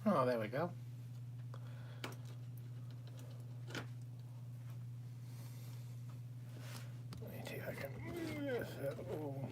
Oh, there we go. Let me see if I can move this. Oh.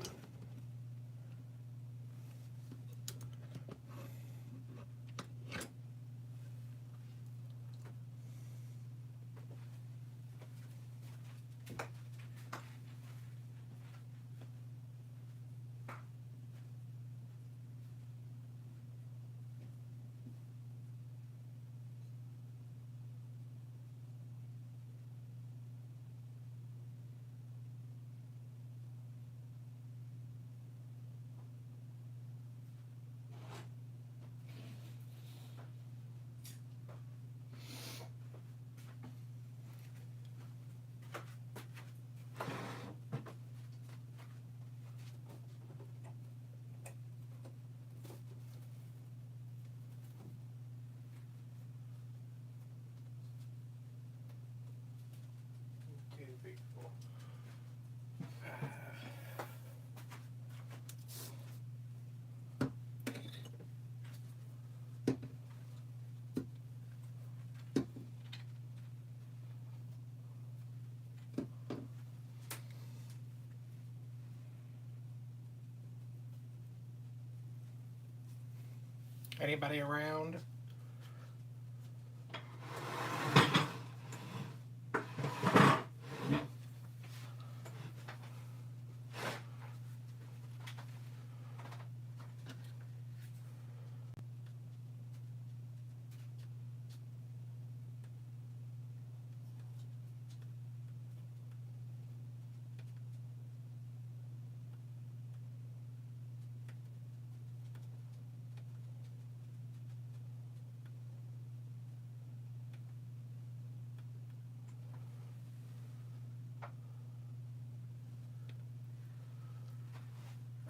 Anybody around?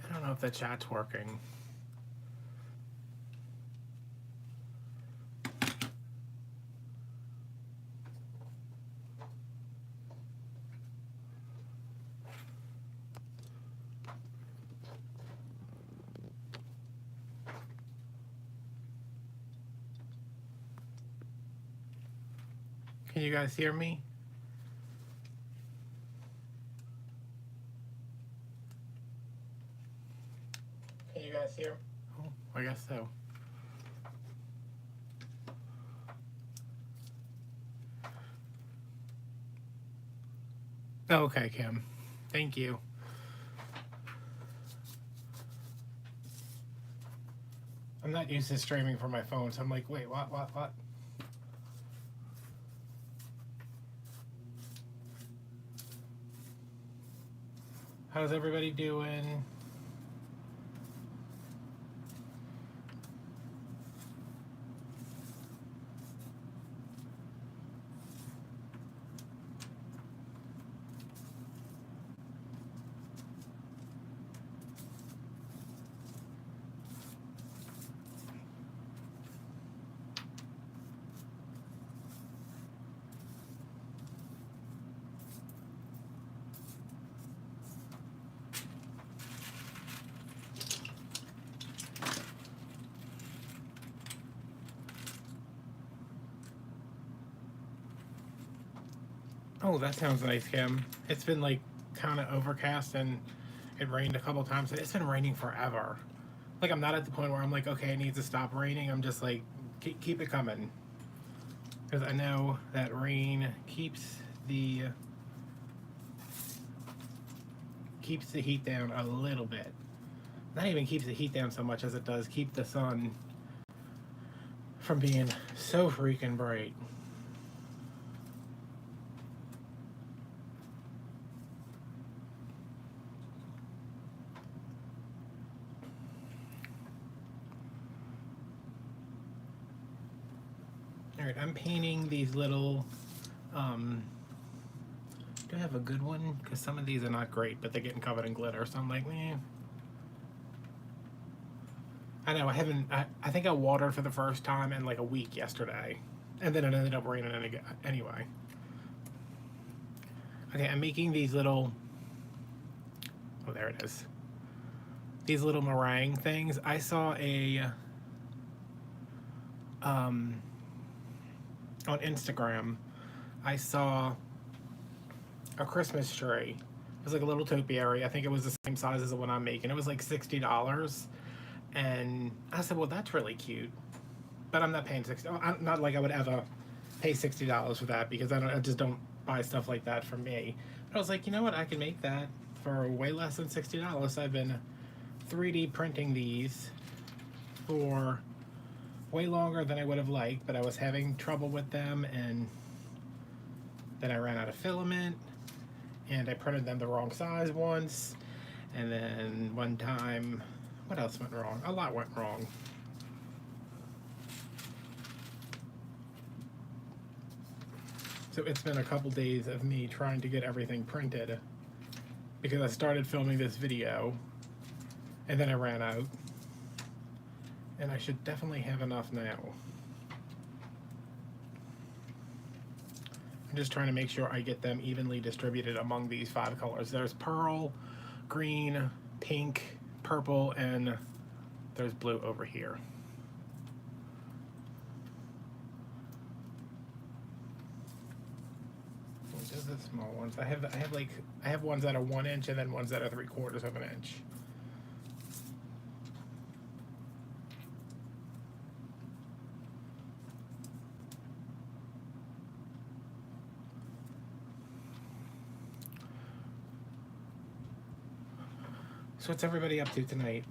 I don't know if the chat's working. Can you guys hear me? Can you guys hear? Oh, I guess so. Okay, Kim. Thank you. I'm not used to streaming from my phone, so I'm like, wait, what? How's everybody doing? Oh, that sounds nice, Kim. It's been like kind of overcast and it rained a couple times. It's been raining forever. Like, I'm not at the point where I'm like, okay, it needs to stop raining. I'm just like, keep it coming. Because I know that rain keeps the heat down a little bit. Not even keeps the heat down so much as it does keep the sun from being so freaking bright. Alright, I'm painting these little, do I have a good one? Because some of these are not great, but they're getting covered in glitter, so I'm like, meh. I know, I think I watered for the first time in like a week yesterday, and then it ended up raining anyway. Okay, I'm making these little, oh, there it is. These little meringue things. I saw on Instagram, I saw a Christmas tree. It was like a little topiary. I think it was the same size as the one I'm making. It was like $60. And I said, well, that's really cute. But I'm not paying $60. Not like I would ever pay $60 for that, because I just don't buy stuff like that for me. But I was like, you know what? I can make that for way less than $60. I've been 3D printing these for way longer than I would have liked, but I was having trouble with them, and then I ran out of filament, and I printed them the wrong size once, and then one time, what else went wrong? A lot went wrong. So it's been a couple days of me trying to get everything printed, because I started filming this video and then I ran out, and I should definitely have enough now. I'm just trying to make sure I get them evenly distributed among these 5 colors. There's pearl, green, pink, purple, and there's blue over here. Just the small ones. I have ones that are 1 inch and then ones that are 3/4 of an inch. So what's everybody up to tonight?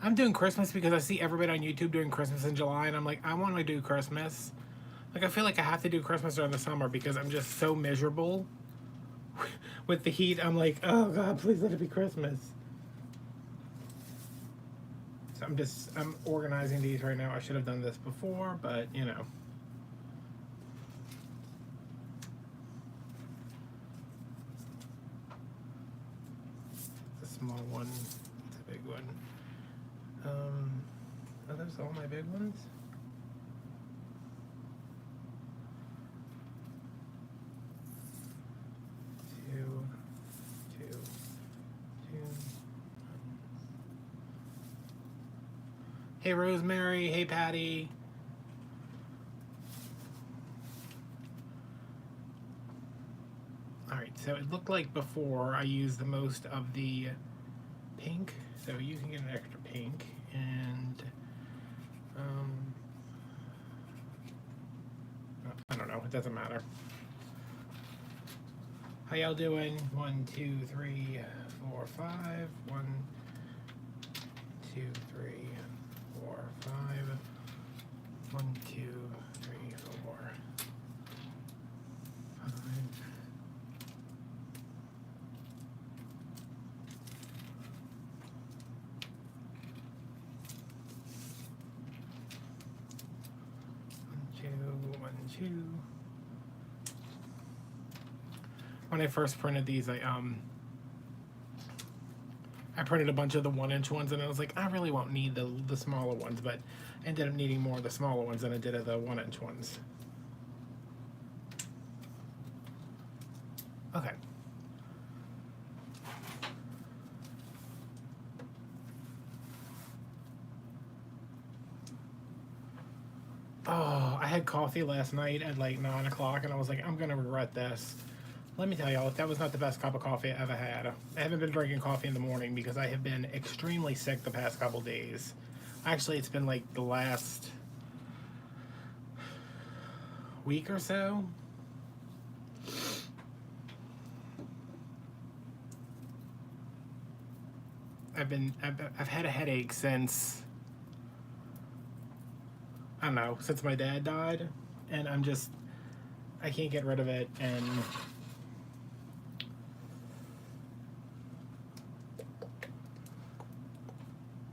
I'm doing Christmas because I see everybody on YouTube doing Christmas in July, and I'm like, I want to do Christmas. Like, I feel like I have to do Christmas during the summer because I'm just so miserable with the heat. I'm like, oh God, please let it be Christmas. So I'm organizing these right now. I should have done this before, but you know. It's a small one, it's a big one. Are those all my big ones? Two. Hey Rosemary, hey Patty. Alright, so it looked like before I used the most of the pink, so you can get an extra pink, and I don't know, it doesn't matter. How y'all doing? 1, 2, 3, 4, 5. 1, 2, 3, 4, 5. 1, 2, 3, 4, 5. When I first printed these, I printed a bunch of the 1 inch ones, and I was like, I really won't need the smaller ones, but I ended up needing more of the smaller ones than I did of the 1 inch ones. Okay. Oh, I had coffee last night at like 9 o'clock, and I was like, I'm gonna regret this. Let me tell y'all, that was not the best cup of coffee I ever had. I haven't been drinking coffee in the morning because I have been extremely sick the past couple days. Actually, it's been like the last week or so. I've had a headache since, I don't know, since my dad died, and I can't get rid of it, and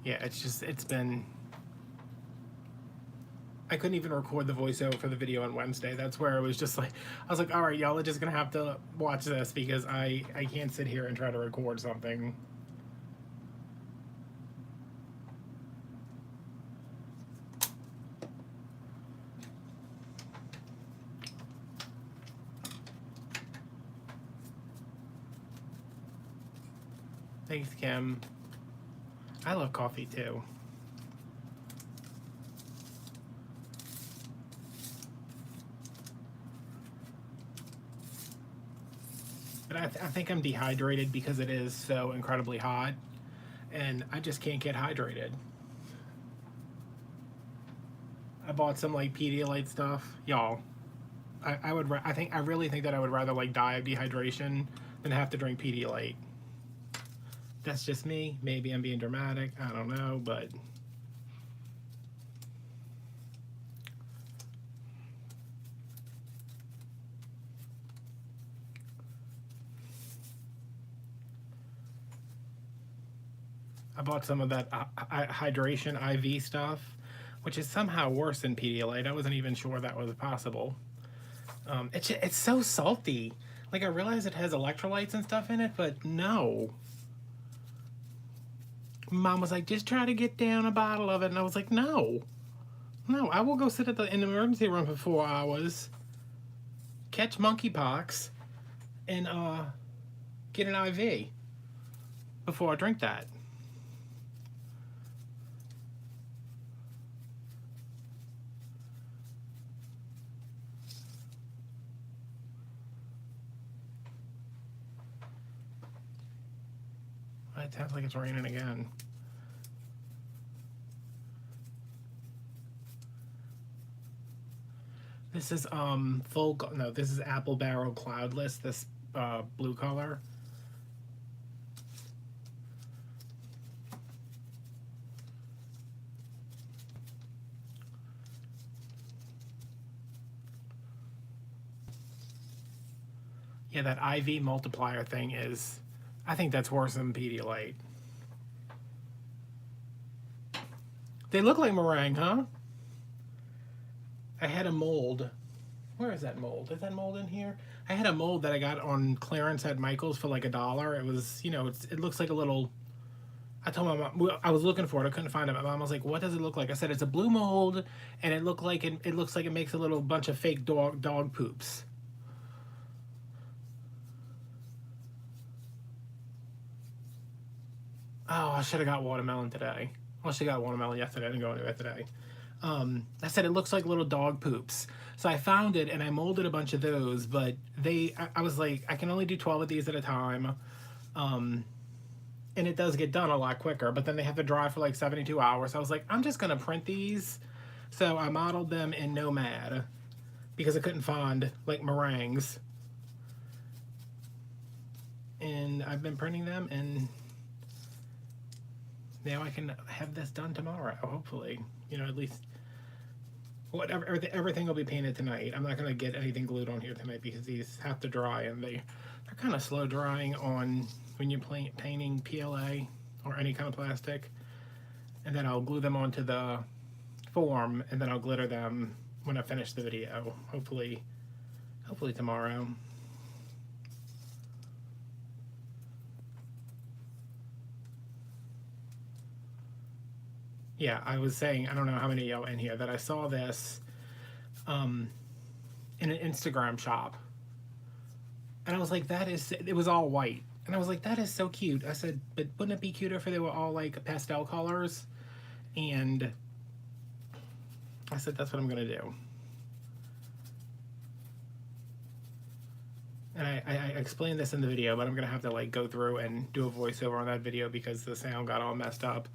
Yeah, it's been, I couldn't even record the voiceover for the video on Wednesday. That's where it was just like, I was like, all right, y'all are just gonna have to watch this because I can't sit here and try to record something. Thanks, Kim. I love coffee too. But I think I'm dehydrated because it is so incredibly hot, and I just can't get hydrated. I bought some like Pedialyte stuff, y'all. I really think that I would rather like die of dehydration than have to drink Pedialyte. That's just me. Maybe I'm being dramatic. I don't know, but I bought some of that hydration IV stuff, which is somehow worse than Pedialyte. I wasn't even sure that was possible. It's so salty. Like, I realize it has electrolytes and stuff in it, but no. Mom was like, just try to get down a bottle of it. And I was like, no. No, I will go sit in the emergency room for 4 hours, catch monkeypox, and get an IV before I drink that. It sounds like it's raining again. This is this is Apple Barrel Cloudless, this blue color. Yeah, that IV multiplier thing is, I think that's worse than Pedialyte. They look like meringue, huh? I had a mold. Where is that mold? Is that mold in here? I had a mold that I got on clearance at Michael's for like $1. It was, you know, it looks like a little. I told my mom, I was looking for it. I couldn't find it. My mom was like, "What does it look like?" I said, "It's a blue mold, and it looks like it makes a little bunch of fake dog poops." Oh, I should have got watermelon today. I should have got watermelon yesterday. I didn't go anywhere today. I said it looks like little dog poops. So I found it and I molded a bunch of those, but I was like, I can only do 12 of these at a time. And it does get done a lot quicker, but then they have to dry for like 72 hours. I was like, I'm just going to print these. So I modeled them in Nomad because I couldn't find like meringues. And I've been printing them, and now I can have this done tomorrow, hopefully. You know, at least whatever, everything will be painted tonight. I'm not going to get anything glued on here tonight because these have to dry, and they're kind of slow drying on when you're painting PLA or any kind of plastic. And then I'll glue them onto the form, and then I'll glitter them when I finish the video. Hopefully tomorrow. Yeah, I was saying, I don't know how many of y'all in here, that I saw this in an Instagram shop. And I was like, it was all white. And I was like, that is so cute. I said, but wouldn't it be cuter if they were all like pastel colors? And I said, that's what I'm going to do. And I explained this in the video, but I'm going to have to like go through and do a voiceover on that video because the sound got all messed up.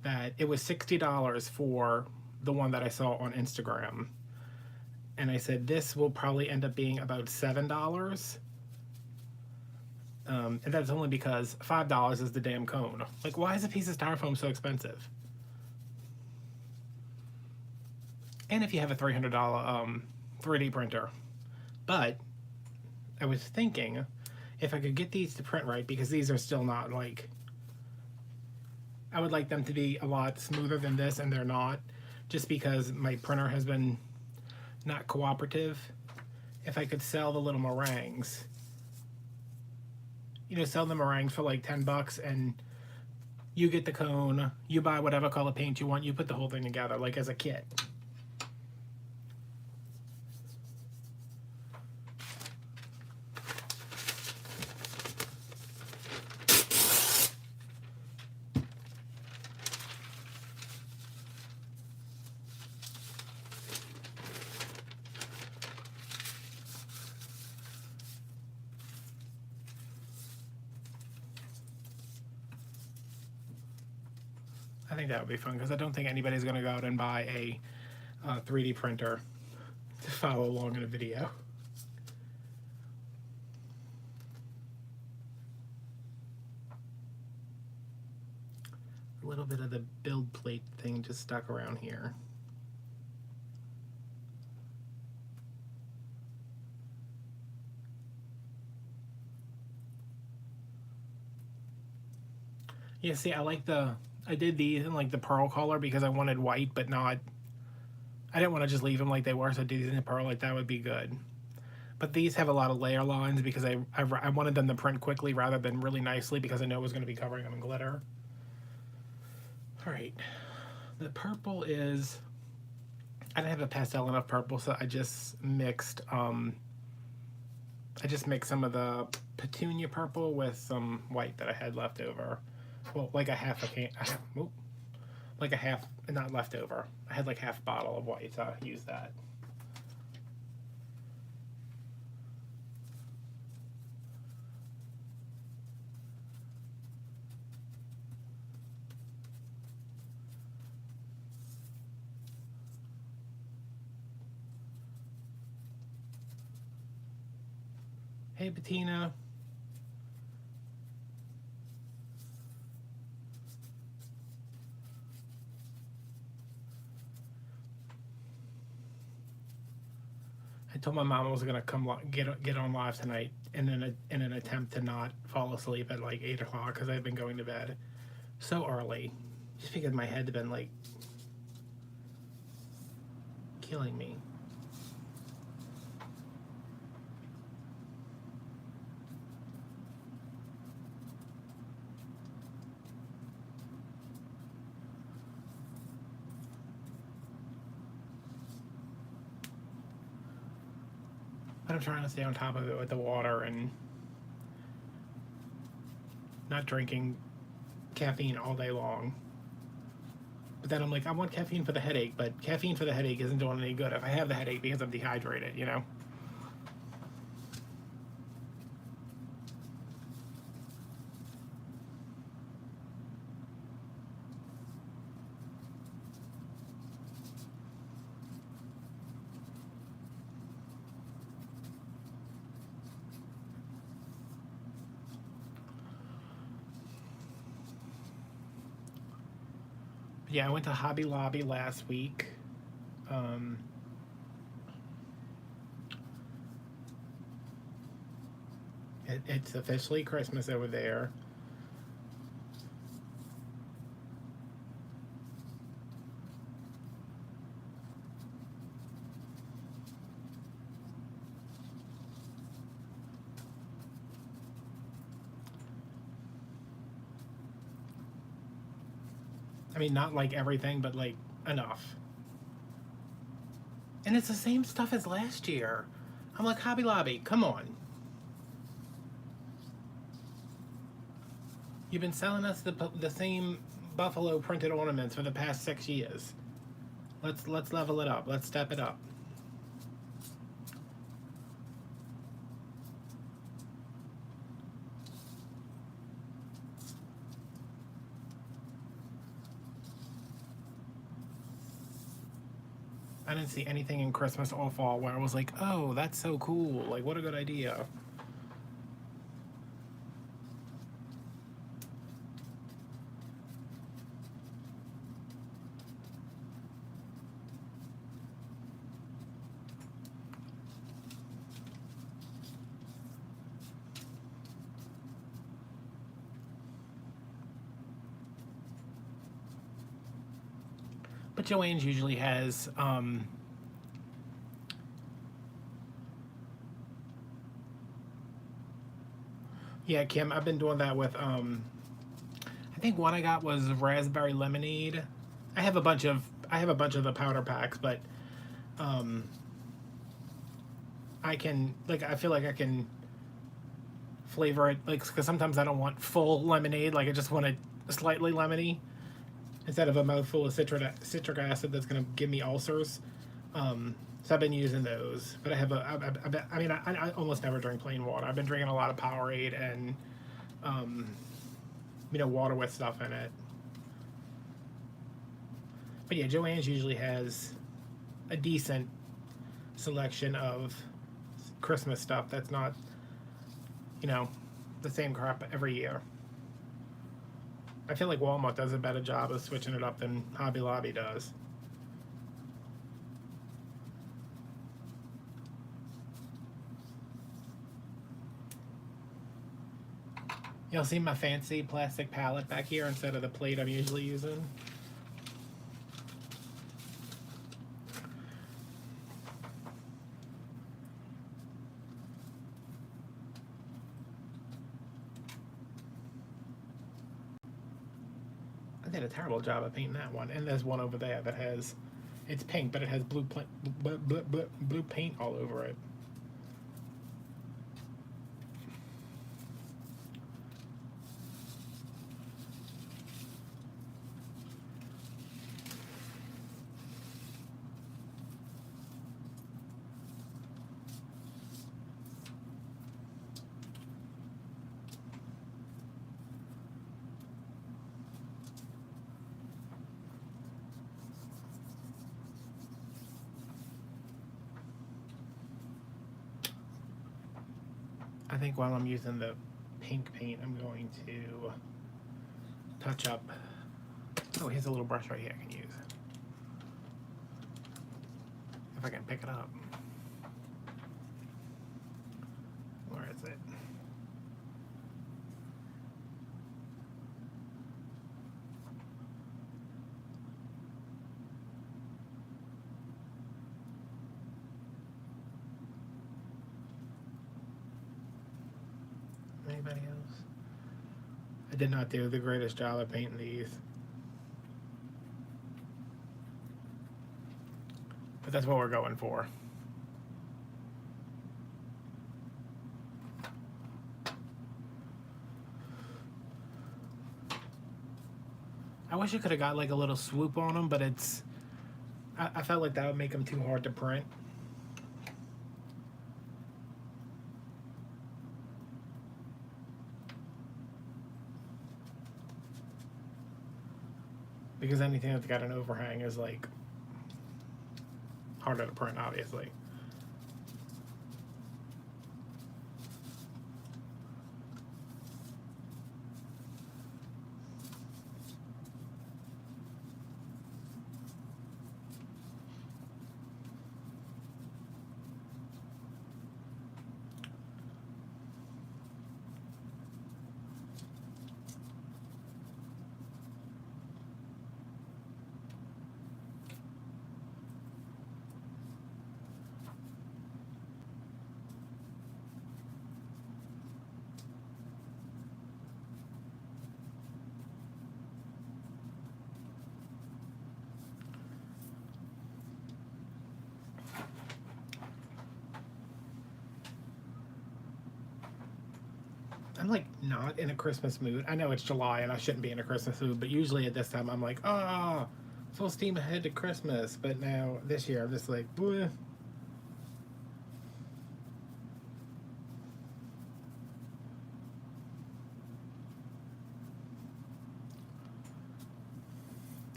That it was $60 for the one that I saw on Instagram. And I said, this will probably end up being about $7. And that's only because $5 is the damn cone. Like, why is a piece of styrofoam so expensive? And if you have a $300 3D printer. But I was thinking, if I could get these to print right, because these are still not like, I would like them to be a lot smoother than this, and they're not, just because my printer has been not cooperative. If I could sell the little meringues, sell the meringues for like $10, and you get the cone, you buy whatever color paint you want, you put the whole thing together like as a kit. I think that would be fun, because I don't think anybody's going to go out and buy a 3D printer to follow along in a video. A little bit of the build plate thing just stuck around here. Yeah, see, I did these in like the pearl color because I wanted white, but not, I didn't want to just leave them like they were, so I did these in pearl, like that would be good. But these have a lot of layer lines because I wanted them to print quickly rather than really nicely, because I know it was going to be covering them in glitter. All right, the purple is, I didn't have a pastel enough purple, so I just mixed some of the petunia purple with some white that I had left over. Well, like a half a can, like a half, not left over. I had like half a bottle of white, so I used that. Hey, Bettina. I told my mom I was gonna come get on live tonight in an attempt to not fall asleep at like 8 o'clock, because I've been going to bed so early, just because my head had been like killing me. But I'm trying to stay on top of it with the water and not drinking caffeine all day long. But then I'm like, I want caffeine for the headache, but caffeine for the headache isn't doing any good if I have the headache because I'm dehydrated, Yeah, I went to Hobby Lobby last week. It's officially Christmas over there. I mean, not like everything, but like enough. And it's the same stuff as last year. I'm like, Hobby Lobby, come on. You've been selling us the same buffalo printed ornaments for the past 6 years. Let's level it up. Let's step it up. I didn't see anything in Christmas or fall where I was like, oh, that's so cool. Like, what a good idea. Joanne's usually has, yeah, Kim, I've been doing that with, I think one I got was raspberry lemonade. I have a bunch of the powder packs, but I can, like, I feel like I can flavor it, like, because sometimes I don't want full lemonade, like I just want it slightly lemony instead of a mouthful of citric acid that's going to give me ulcers. So I've been using those, but I have I almost never drink plain water. I've been drinking a lot of Powerade and water with stuff in it. But yeah, Joanne's usually has a decent selection of Christmas stuff that's not, the same crap every year. I feel like Walmart does a better job of switching it up than Hobby Lobby does. You'll see my fancy plastic palette back here instead of the plate I'm usually using. I did a terrible job of painting that one. And there's one over there that has, it's pink, but it has blue paint all over it. I think while I'm using the pink paint, I'm going to touch up. Oh, here's a little brush right here I can use. If I can pick it up. Where is it? Anybody else? I did not do the greatest job of painting these. But that's what we're going for. I wish I could have got like a little swoop on them, but I felt like that would make them too hard to print. Because anything that's got an overhang is like harder to print, obviously. I'm like not in a Christmas mood. I know it's July and I shouldn't be in a Christmas mood, but usually at this time I'm like, oh, full steam ahead to Christmas. But now this year I'm just like, bleh.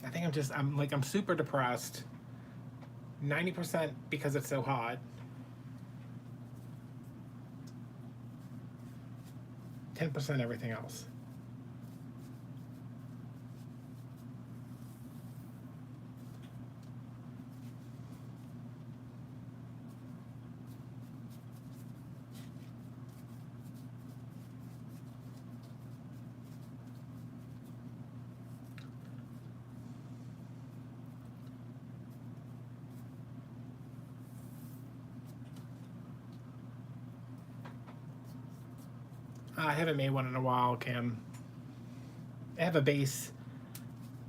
I think I'm super depressed. 90% because it's so hot. 10% everything else. I haven't made one in a while, Kim. I have a base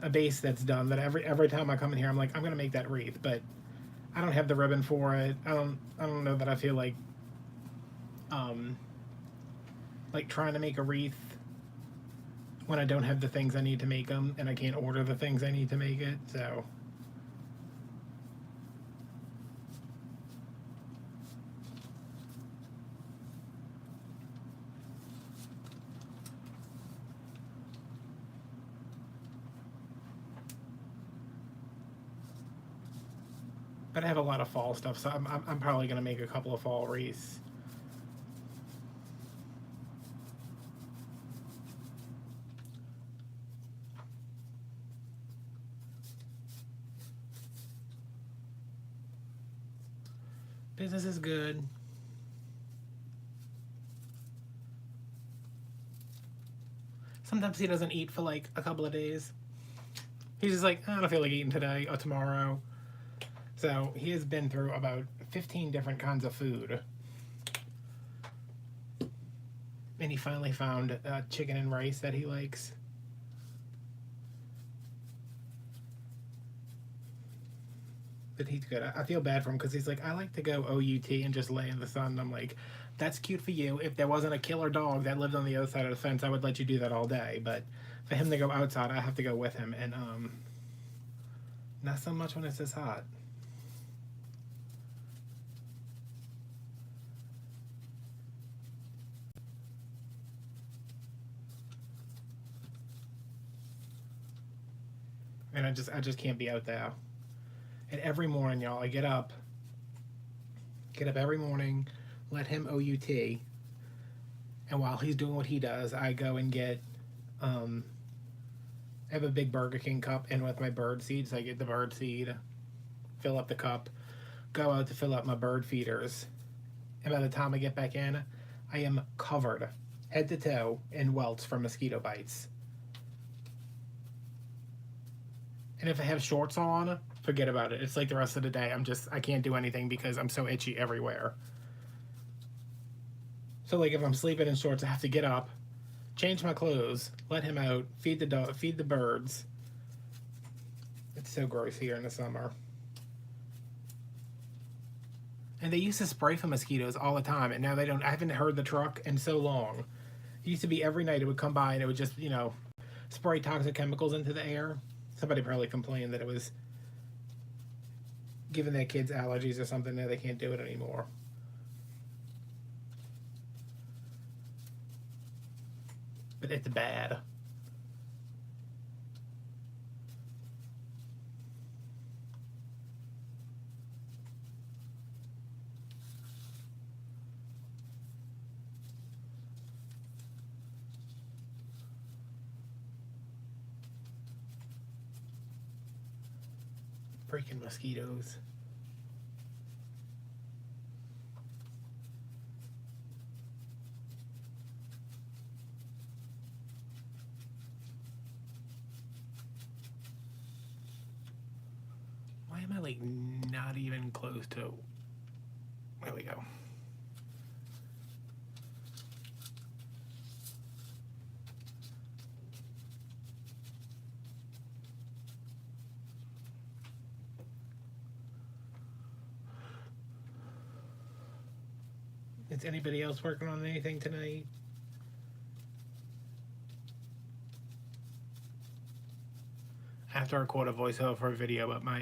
that's done that every time I come in here I'm like, I'm gonna make that wreath, but I don't have the ribbon for it. I don't know that I feel um like trying to make a wreath when I don't have the things I need to make them, and I can't order the things I need to make it. So but I have a lot of fall stuff, so I'm probably gonna make a couple of fall wreaths. Business is good. Sometimes he doesn't eat for like a couple of days. He's just like, I don't feel like eating today or tomorrow. So he has been through about 15 different kinds of food. And he finally found chicken and rice that he likes. But he's good. I feel bad for him because he's like, I like to go OUT and just lay in the sun. I'm like, that's cute for you. If there wasn't a killer dog that lived on the other side of the fence, I would let you do that all day. But for him to go outside, I have to go with him. And not so much when it's this hot. And I just can't be out there. And every morning, y'all, I get up every morning, let him OUT, and while he's doing what he does, I go and get, I have a big Burger King cup in with my bird seed, so I get the bird seed, fill up the cup, go out to fill up my bird feeders, and by the time I get back in, I am covered, head to toe, in welts from mosquito bites. And if I have shorts on, forget about it. It's like the rest of the day. I can't do anything because I'm so itchy everywhere. So like if I'm sleeping in shorts, I have to get up, change my clothes, let him out, feed the dog, feed the birds. It's so gross here in the summer. And they used to spray for mosquitoes all the time, and now they don't. I haven't heard the truck in so long. It used to be every night it would come by and it would just, spray toxic chemicals into the air. Somebody probably complained that it was giving their kids allergies or something. Now they can't do it anymore. But it's bad. Freaking mosquitoes. Why am I like not even close to... There we go. Is anybody else working on anything tonight? I have to record a voiceover for a video, but my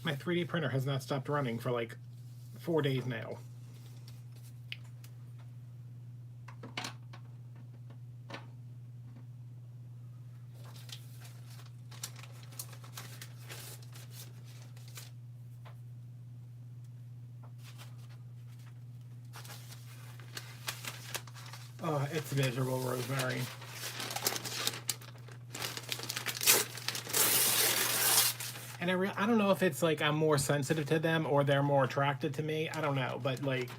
3D printer has not stopped running for like 4 days now. Oh, it's miserable, Rosemary. And I don't know if it's like I'm more sensitive to them or they're more attracted to me. I don't know, but like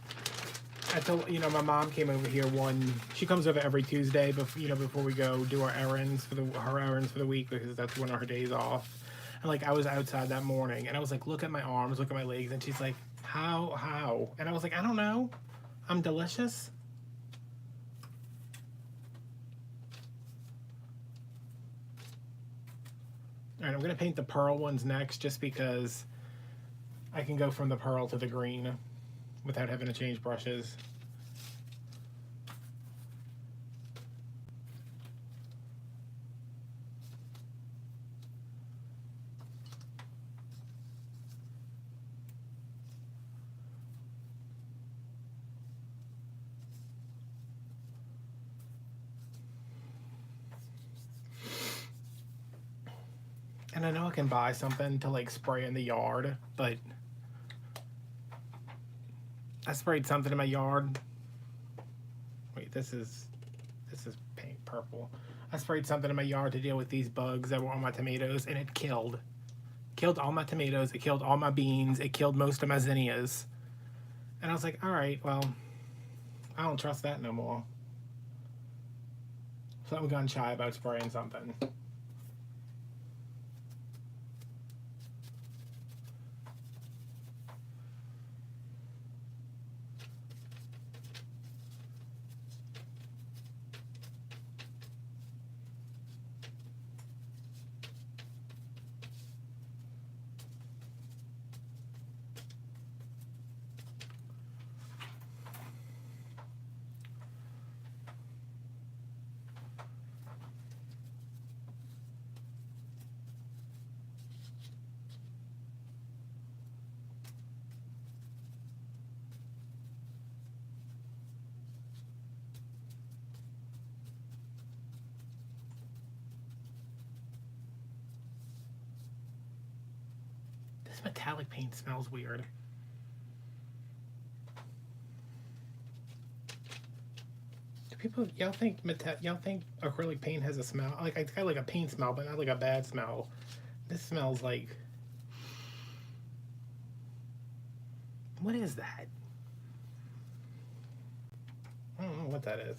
I told my mom came over here she comes over every Tuesday before we go do our errands her errands for the week, because that's one of her days off. And like I was outside that morning and I was like, look at my arms, look at my legs, and she's like, how? And I was like, I don't know. I'm delicious. All right, I'm going to paint the pearl ones next just because I can go from the pearl to the green without having to change brushes. And I know I can buy something to like spray in the yard, but I sprayed something in my yard. Wait, this is paint purple. I sprayed something in my yard to deal with these bugs that were on my tomatoes, and it killed all my tomatoes. It killed all my beans. It killed most of my zinnias. And I was like, all right, well, I don't trust that no more. So I'm gun shy about spraying something. This metallic paint smells weird. Do people, y'all think acrylic paint has a smell? Like, it's got like a paint smell, but not like a bad smell. This smells like, what is that? I don't know what that is.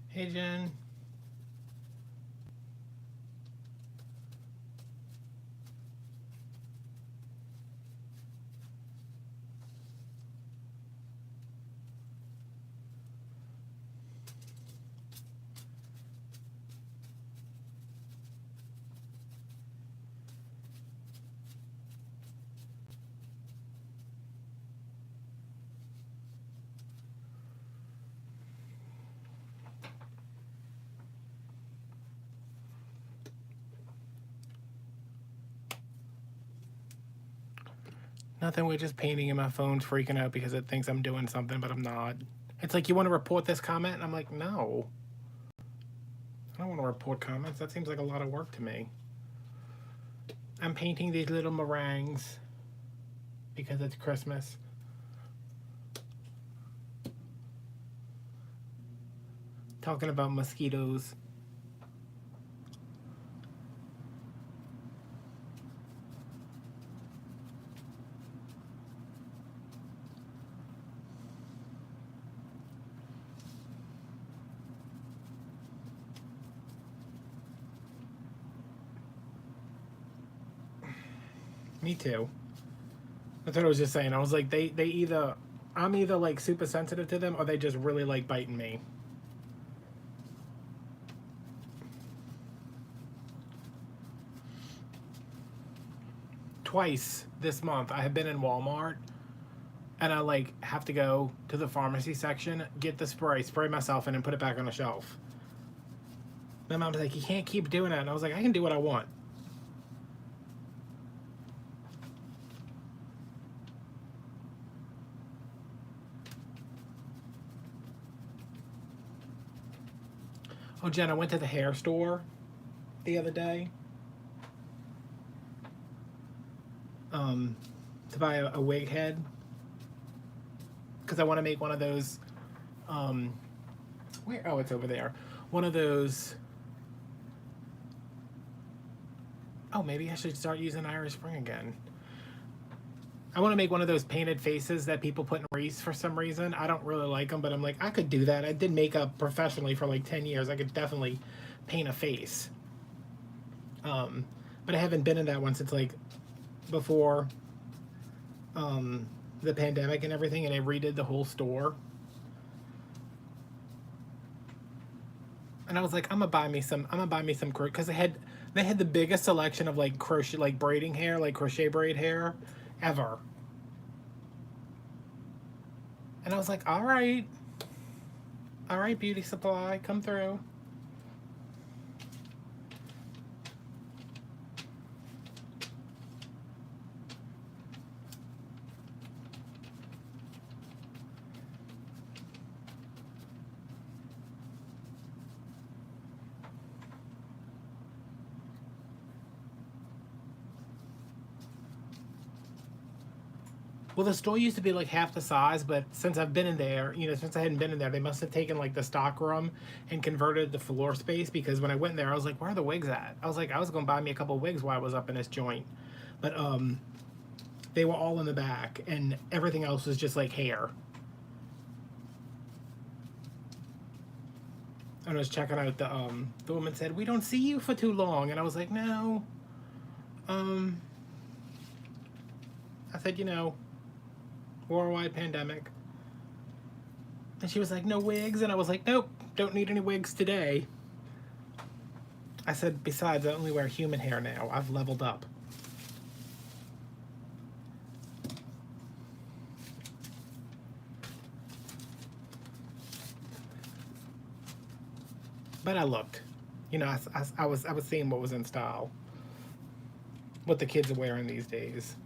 Hey, Jen. Nothing, we're just painting and my phone's freaking out because it thinks I'm doing something, but I'm not. It's like, you want to report this comment? And I'm like, no. I don't want to report comments. That seems like a lot of work to me. I'm painting these little meringues because it's Christmas. Talking about mosquitoes. Me too. That's what I was just saying. I was like, they either, I'm either like super sensitive to them or they just really like biting me. Twice this month I have been in Walmart and I like have to go to the pharmacy section, get the spray myself and then put it back on the shelf. My mom's like, you can't keep doing that. And I was like, I can do what I want. Oh, Jen, I went to the hair store the other day to buy a wig head because I want to make one of those. Where? Oh, it's over there. One of those. Oh, maybe I should start using Irish Spring again. I want to make one of those painted faces that people put in wreaths for some reason. I don't really like them, but I'm like, I could do that. I did makeup professionally for like 10 years. I could definitely paint a face. But I haven't been in that one since like before the pandemic and everything, and I redid the whole store. And I was like, I'm gonna buy me some because they had the biggest selection of like crochet, like braiding hair, like crochet braid hair ever. And I was like, all right, beauty supply, come through. Well, the store used to be like half the size, but since I've been in there, since I hadn't been in there, they must have taken like the stock room and converted the floor space. Because when I went in there, I was like, "Where are the wigs at?" I was like, "I was gonna buy me a couple of wigs while I was up in this joint," but they were all in the back, and everything else was just like hair. And I was checking out the woman said, "We don't see you for too long," and I was like, "No." Um, I said, worldwide pandemic. And she was like, "No wigs," and I was like, "Nope, don't need any wigs today." I said, "Besides, I only wear human hair now. I've leveled up." But I looked. I was seeing what was in style, what the kids are wearing these days.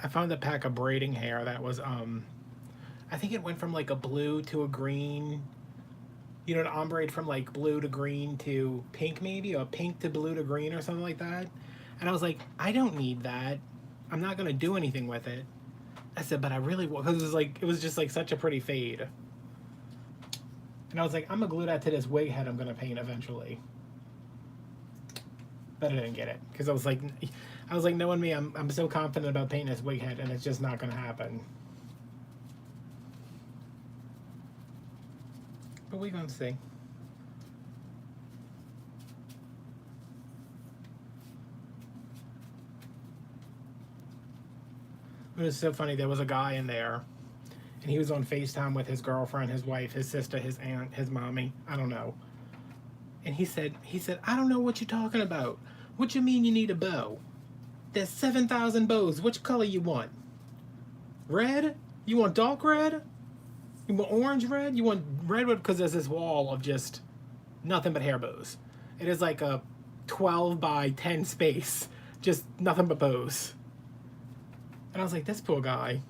I found a pack of braiding hair that was I think it went from like a blue to a green. An ombre from like blue to green to pink, maybe, or pink to blue to green, or something like that. And I was like, I don't need that. I'm not gonna do anything with it. I said, but I really will, because it was just like such a pretty fade. And I was like, I'm gonna glue that to this wig head I'm gonna paint eventually. But I didn't get it because I was like, knowing me, I'm so confident about painting this wig head, and it's just not gonna happen. But we're gonna see. It was so funny. There was a guy in there, and he was on FaceTime with his girlfriend, his wife, his sister, his aunt, his mommy. I don't know. And he said, "I don't know what you're talking about. What you mean you need a bow? There's 7,000 bows. Which color you want? Red? You want dark red? You want orange red? You want red red?" Because there's this wall of just nothing but hair bows. It is like a 12 by 10 space, just nothing but bows. And I was like, this poor guy.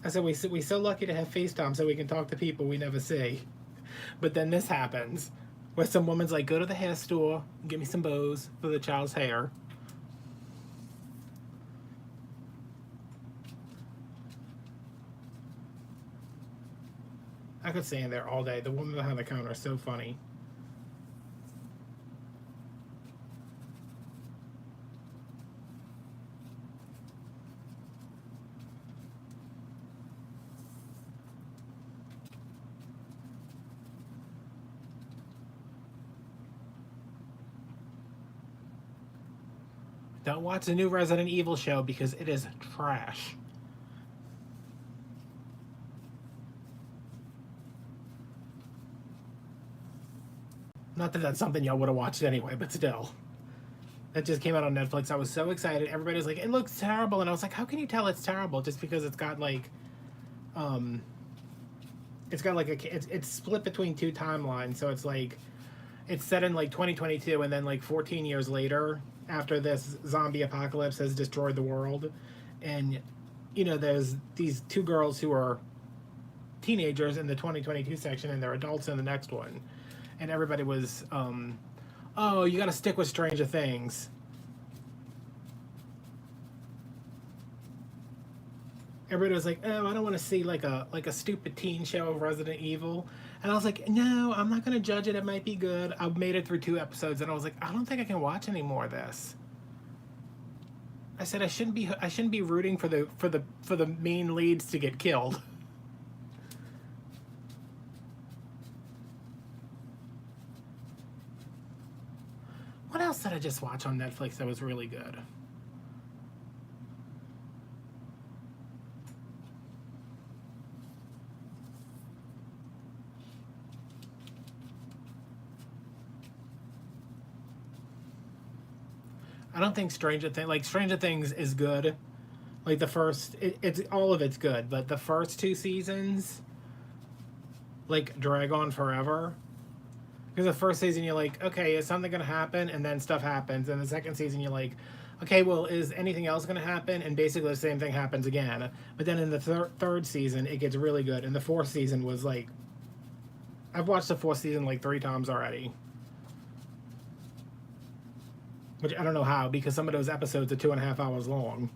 I said, we so lucky to have FaceTime so we can talk to people we never see. But then this happens, where some woman's like, "Go to the hair store, get me some bows for the child's hair." I could stand there all day. The woman behind the counter is so funny. Don't watch the new Resident Evil show because it is trash. Not that that's something y'all would have watched anyway, but still. That just came out on Netflix. I was so excited. Everybody was like, "It looks terrible." And I was like, "How can you tell it's terrible just because um, it's got like it's split between two timelines. So it's like, it's set in like 2022, and then like 14 years later, after this zombie apocalypse has destroyed the world. And, there's these two girls who are teenagers in the 2022 section, and they're adults in the next one. And everybody was, "Oh, you got to stick with Stranger Things." everybody was like, "Oh, I don't want to see like a stupid teen show of Resident Evil," and I was like, "No, I'm not gonna judge it. It might be good." I made it through 2 episodes, and I was like, "I don't think I can watch any more of this." I said I shouldn't be rooting for the main leads to get killed. What else did I just watch on Netflix that was really good? I don't think Stranger Things is good. Like the first, it's all of it's good, but the first 2 seasons like drag on forever. Because the first season you're like, okay, is something gonna happen? And then stuff happens. And the second season you're like, okay, well, is anything else gonna happen? And basically the same thing happens again. But then in the third season it gets really good. And the fourth season was like, I've watched the fourth season like 3 times already. Which I don't know how, because some of those episodes are 2.5 hours long.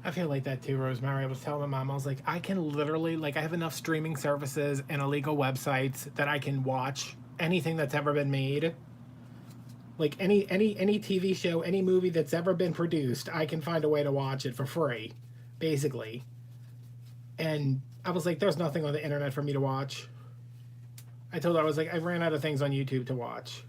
I feel like that too, Rosemary. I was telling my mom, I was like, I can literally, like, I have enough streaming services and illegal websites that I can watch anything that's ever been made. Like any TV show, any movie that's ever been produced, I can find a way to watch it for free, basically. And I was like, there's nothing on the internet for me to watch. I told her, I was like, I ran out of things on YouTube to watch.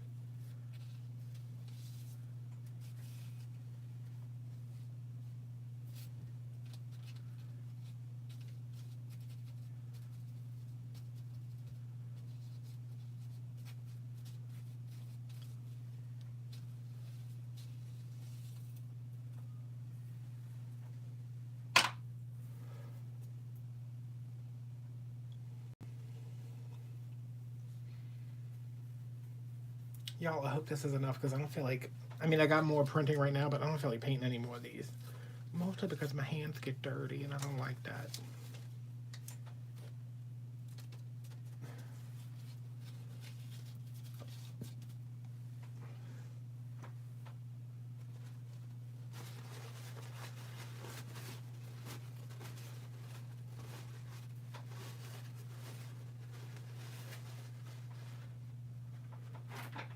Y'all, I hope this is enough because I don't feel like. I mean, I got more printing right now, but I don't feel like painting any more of these. Mostly because my hands get dirty and I don't like that.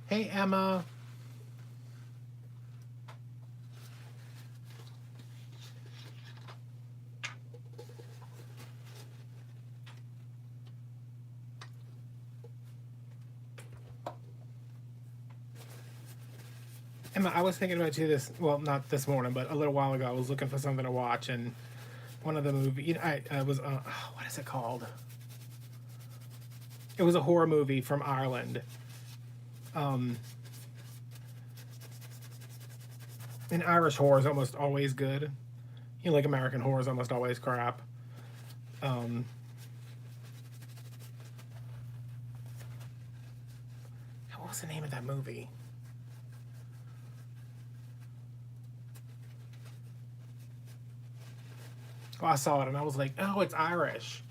Hey, Emma. Emma, I was thinking about you well, not this morning, but a little while ago. I was looking for something to watch, and one of the movies, I was, what is it called? It was a horror movie from Ireland. Um, and Irish horror is almost always good. You know, like American horror is almost always crap. Um, what was the name of that movie? Oh, I saw it and I was like, oh, it's Irish.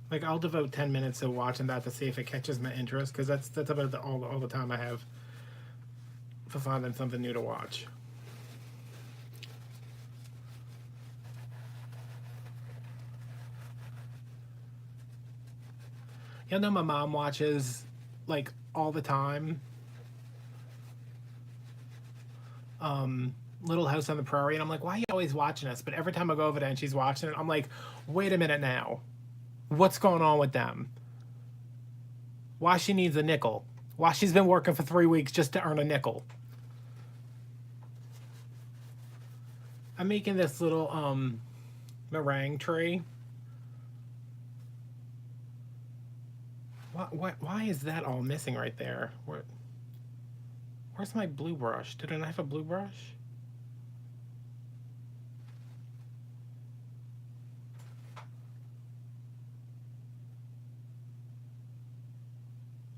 Like, I'll devote 10 minutes to watching that to see if it catches my interest, because that's about all the time I have for finding something new to watch. You know, my mom watches like all the time. Little House on the Prairie, and I'm like, why are you always watching this? But every time I go over there and she's watching it, I'm like, wait a minute now, what's going on with them? Why she needs a nickel? Why she's been working for 3 weeks just to earn a nickel? I'm making this little meringue tray. Why is that all missing right there? Where's my blue brush? Did I not have a blue brush?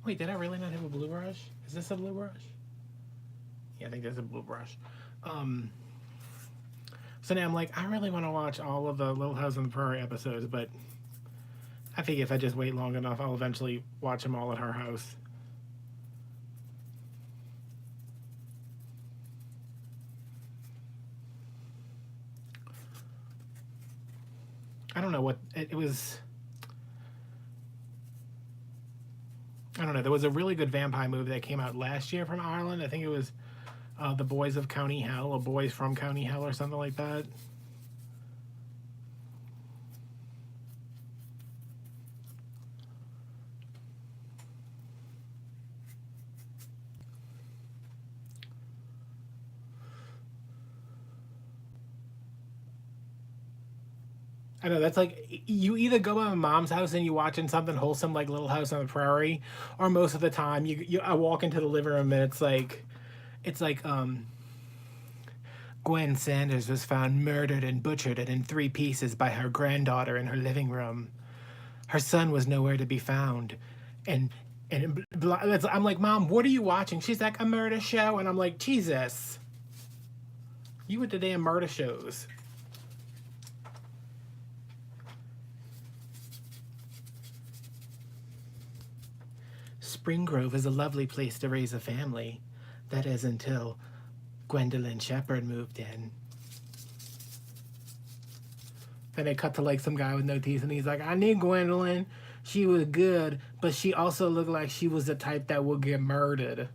Wait, did I really not have a blue brush? Is this a blue brush? Yeah, I think there's a blue brush. Um, so now I'm like, I really want to watch all of the Little House on the Prairie episodes, but I think if I just wait long enough, I'll eventually watch them all at her house. I don't know what it was. I don't know. There was a really good vampire movie that came out last year from Ireland. I think it was The Boys of County Hell, or Boys from County Hell, or something like that. I know that's like you either go by my mom's house and you watching something wholesome like Little House on the Prairie, or most of the time I walk into the living room and it's like Gwen Sanders was found murdered and butchered and in three pieces by her granddaughter in her living room. Her son was nowhere to be found, and I'm like, Mom, what are you watching? She's like, a murder show, and I'm like, Jesus, you with the damn murder shows. Spring Grove is a lovely place to raise a family. That is until Gwendolyn Shepherd moved in. Then they cut to like some guy with no teeth, and he's like, I need Gwendolyn. She was good, but she also looked like she was the type that would get murdered.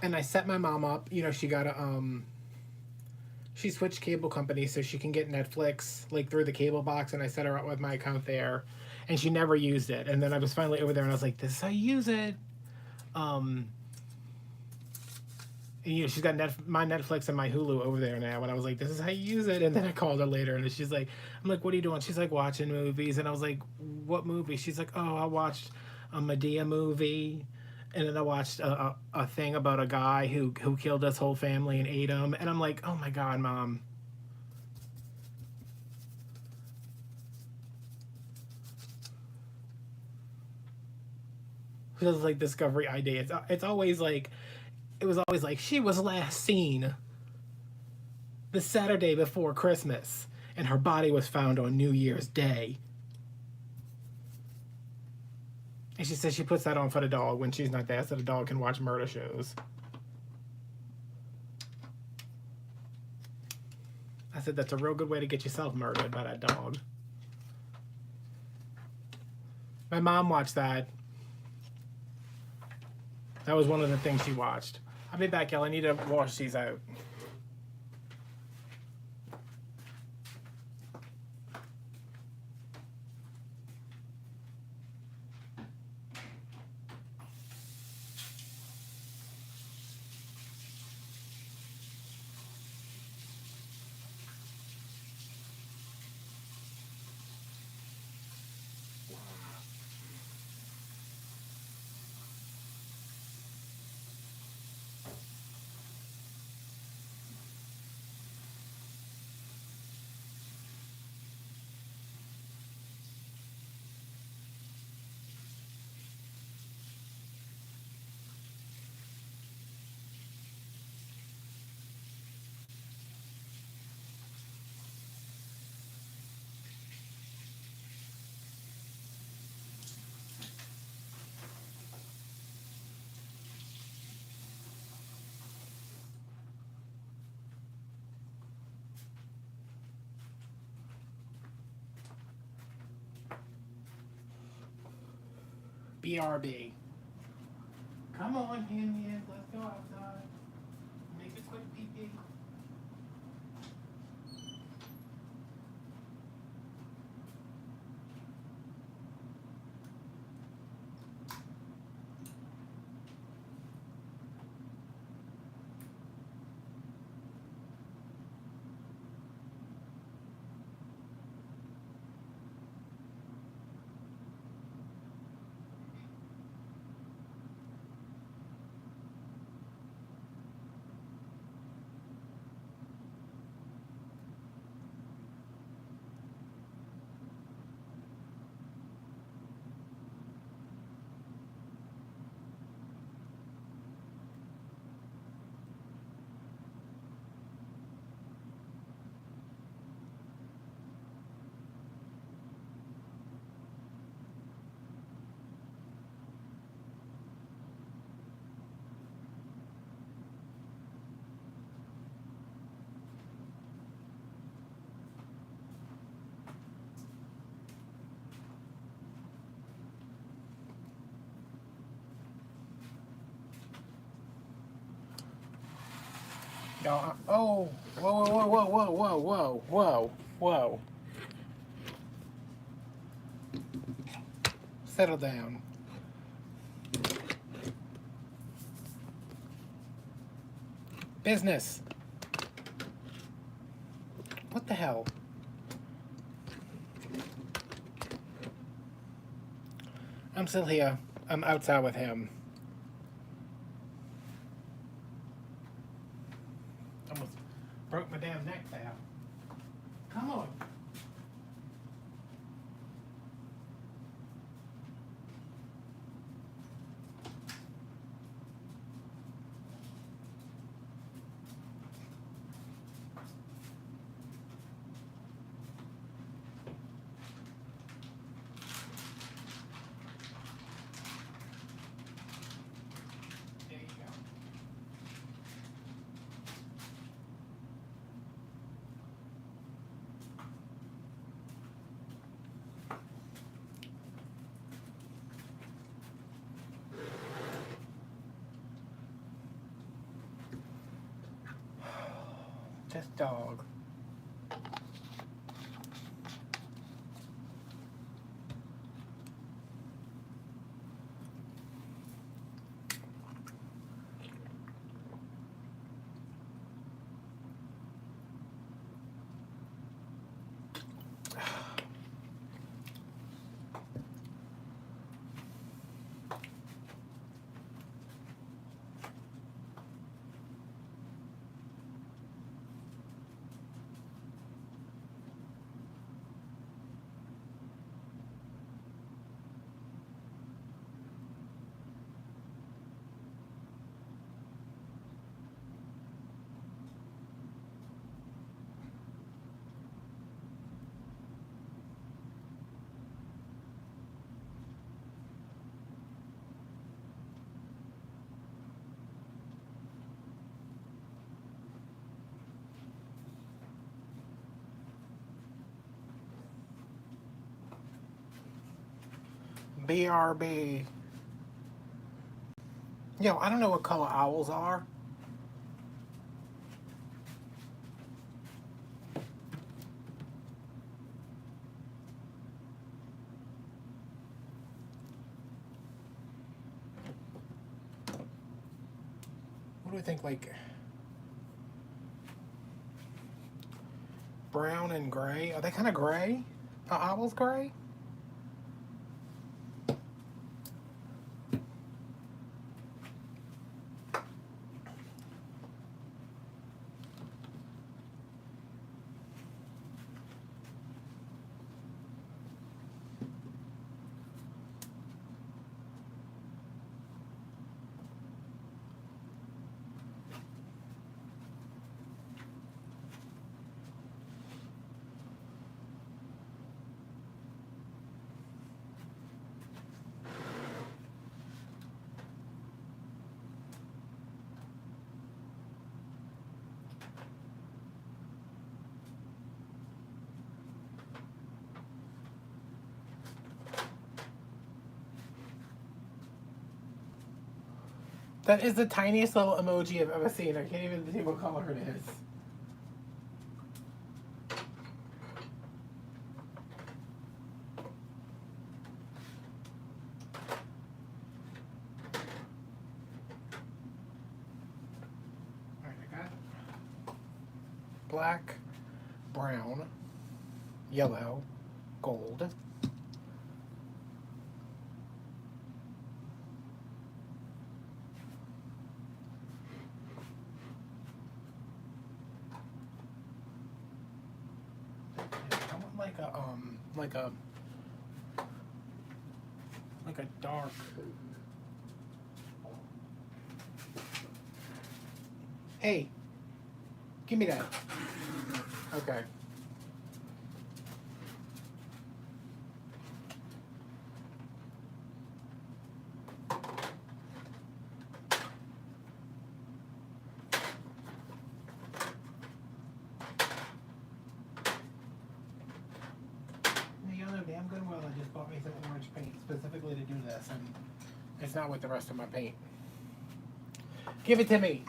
And I set my mom up. You know, she got a she switched cable companies so she can get Netflix like through the cable box, and I set her up with my account there, and she never used it. And then I was finally over there, and I was like, "This is how you use it." And, you know, she's got my Netflix and my Hulu over there now, and I was like, "This is how you use it." And then I called her later, and she's like, "I'm like, what are you doing?" She's like, "Watching movies," and I was like, "What movie?" She's like, "Oh, I watched a Medea movie." And then I watched a thing about a guy who killed his whole family and ate him. And I'm like, oh my God, Mom. It was like Discovery ID. It's always like, it was always like, she was last seen the Saturday before Christmas, and her body was found on New Year's Day. And she says she puts that on for the dog when she's not there, so the dog can watch murder shows. I said, that's a real good way to get yourself murdered by that dog. My mom watched that. That was one of the things she watched. I'll be back, y'all. I need to wash these out. BRB. Come on, Henry. Let's go outside. Make a quick pee-pee. Y'all, oh, whoa, whoa, whoa, whoa, whoa, whoa, whoa, whoa. Settle down. Business. What the hell? I'm still here. I'm outside with him. Almost broke my damn neck there. Come on. There you go. This dog. BRB. Yo, I don't know what color owls are. What do we think, like brown and gray? Are they kind of gray? Are owls gray? That is the tiniest little emoji I've ever seen. I can't even see what color it is. Alright, I got black, brown, yellow, gold. Like a dark. Hey, give me that. Okay. Damn good well, I just bought me some orange paint specifically to do this, and it's not with the rest of my paint. Give it to me.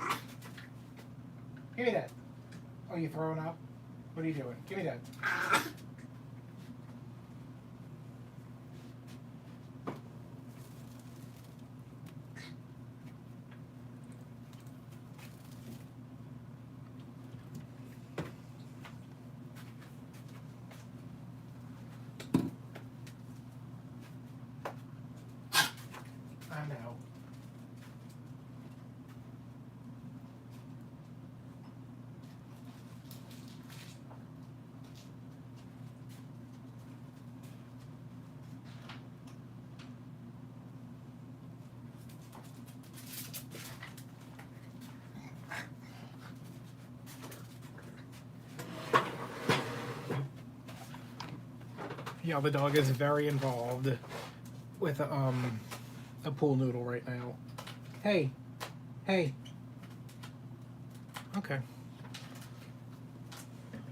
Give me that. Oh, you throwing up? What are you doing? Give me that. Ah! I know. Yeah, the dog is very involved with a pool noodle right now. Hey, hey. Okay.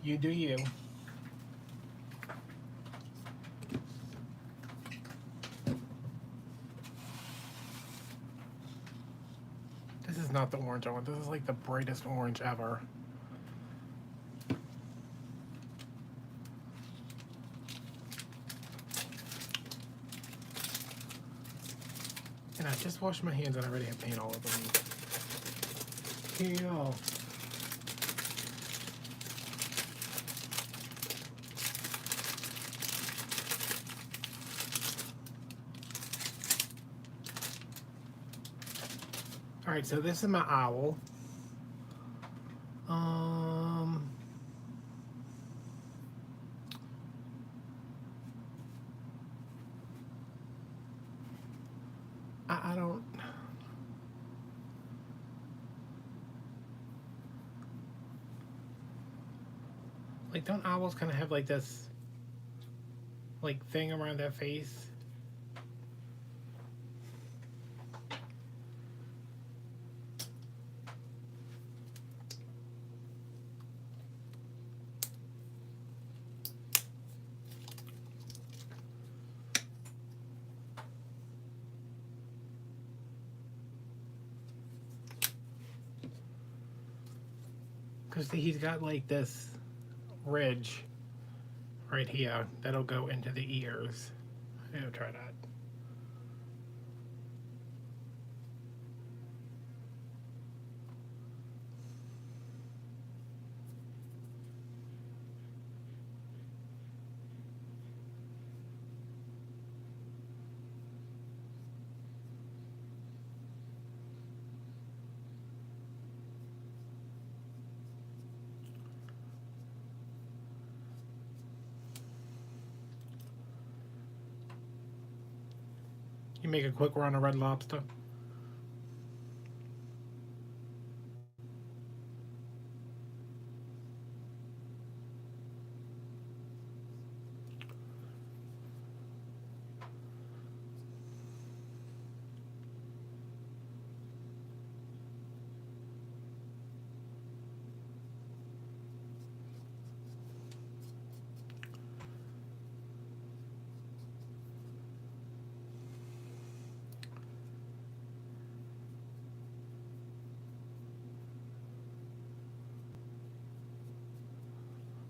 You do you. This is not the orange I want. This is like the brightest orange ever. And I just washed my hands and I already have paint all over me. Peel. Alright, so this is my owl. I don't... Like, don't owls kind of have like this, like, thing around their face? Because he's got like this ridge right here that'll go into the ears. I'm gonna try that. You make a quick run of Red Lobster.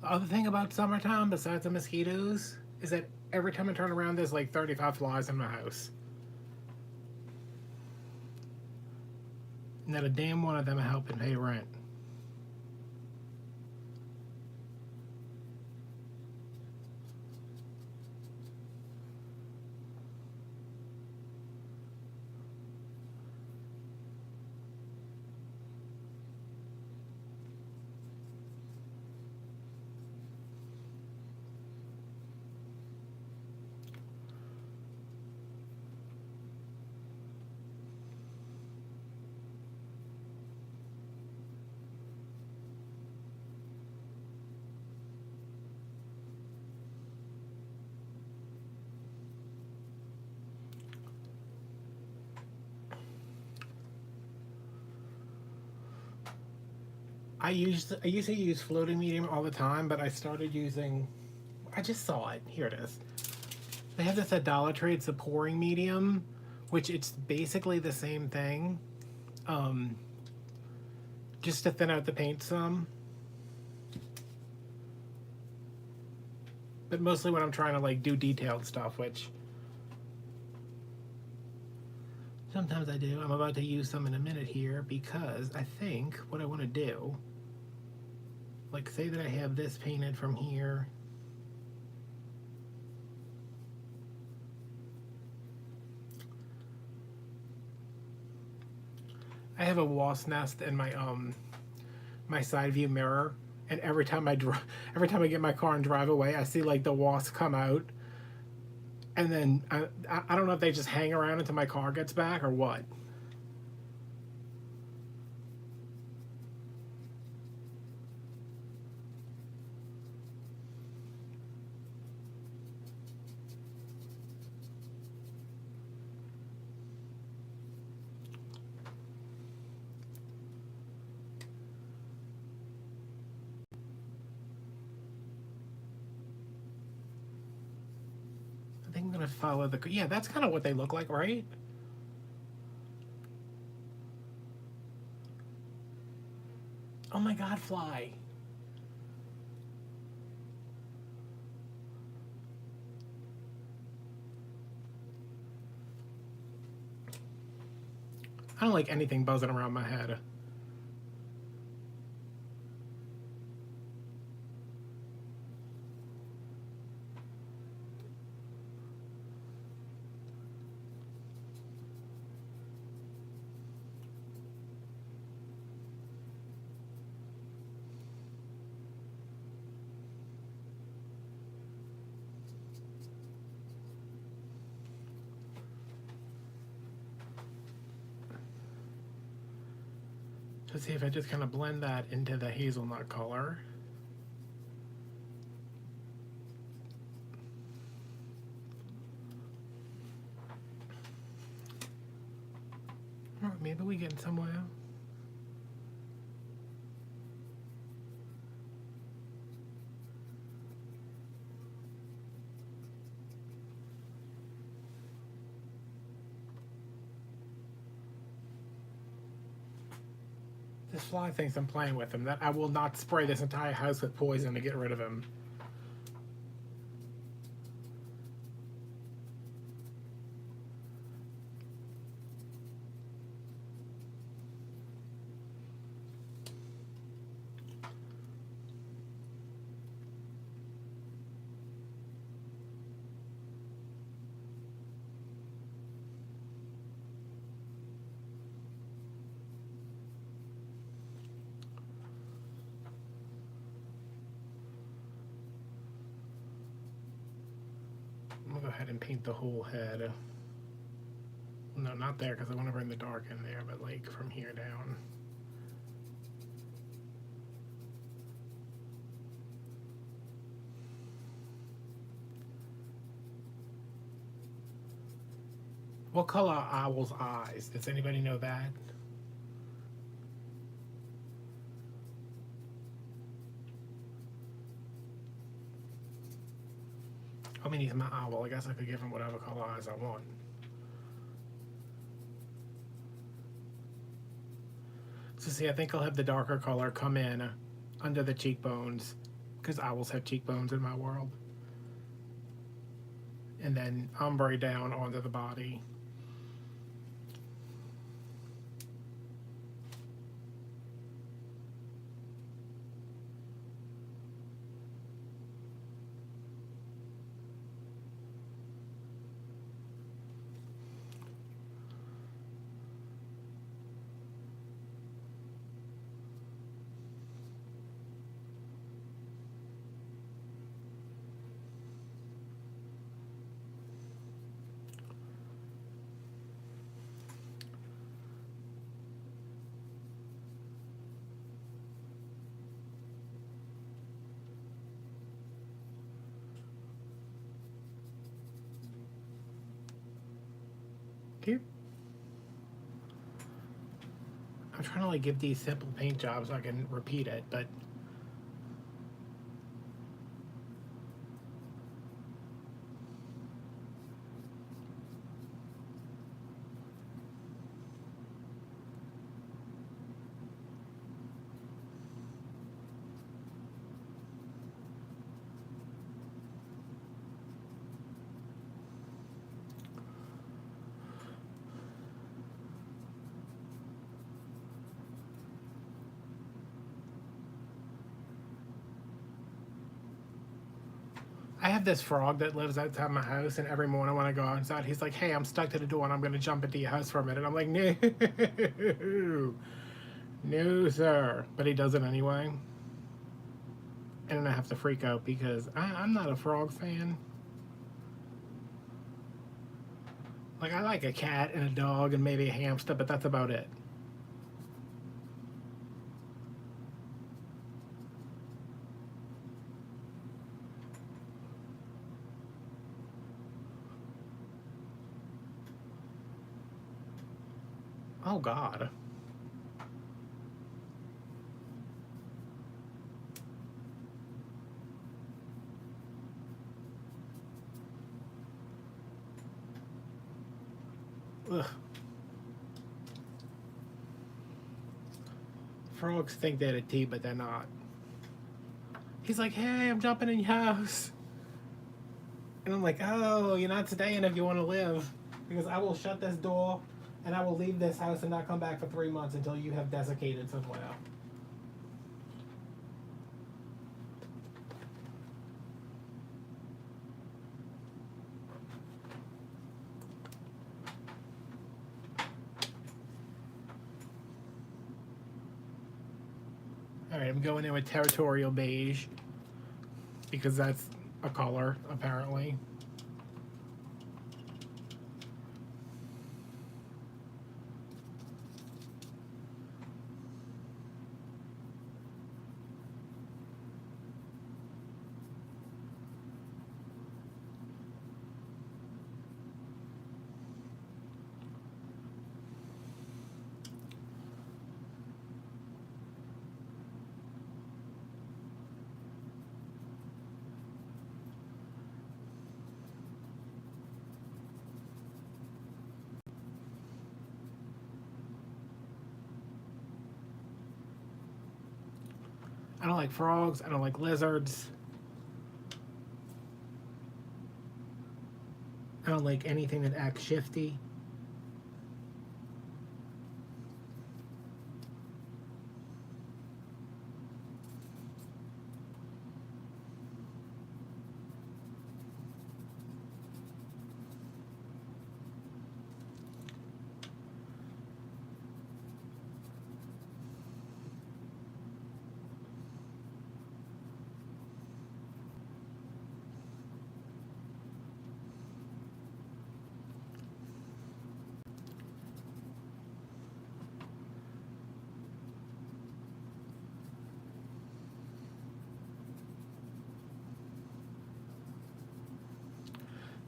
The other thing about summertime, besides the mosquitoes, is that every time I turn around, there's like 35 flies in my house. Not a damn one of them are helping pay rent. I used to use floating medium all the time, but I started using... I just saw it. Here it is. They have this at Dollar Tree. It's a pouring medium, which it's basically the same thing. just to thin out the paint some. But mostly when I'm trying to like do detailed stuff, which sometimes I do. I'm about to use some in a minute here because I think what I want to do, like say that I have this painted from here. I have a wasp nest in my side view mirror, and every time I get my car and drive away, I see like the wasps come out, and then I don't know if they just hang around until my car gets back or what. I think I'm gonna follow the, yeah, that's kind of what they look like, right? Oh my god, fly. I don't like anything buzzing around my head. To see if I just kind of blend that into the hazelnut color. Or maybe we get somewhere. This fly thinks I'm playing with him. That I will not spray this entire house with poison to get rid of him. I'm gonna go ahead and paint the whole head. No, not there because I want to bring the dark in there, but like from here down. What color are Owl's eyes? Does anybody know that? I mean, he's my owl. I guess I could give him whatever color eyes I want. So see, I think I'll have the darker color come in under the cheekbones, because owls have cheekbones in my world. And then ombre down onto the body. Cute. I'm trying to like give these simple paint jobs so I can repeat it, but I have this frog that lives outside my house, and every morning when I go outside, he's like, "Hey, I'm stuck to the door, and I'm gonna jump into your house for a minute." I'm like, "No, no, sir." But he does it anyway, and then I have to freak out because I'm not a frog fan. Like, I like a cat and a dog and maybe a hamster, but that's about it. Oh, God. Ugh. Frogs think they're the tea, but they're not. He's like, "Hey, I'm jumping in your house." And I'm like, "Oh, you're not staying if you want to live. Because I will shut this door and I will leave this house and not come back for 3 months until you have desiccated somewhere." Alright, I'm going in with territorial beige. Because that's a color, apparently. I don't like frogs. I don't like lizards. I don't like anything that acts shifty.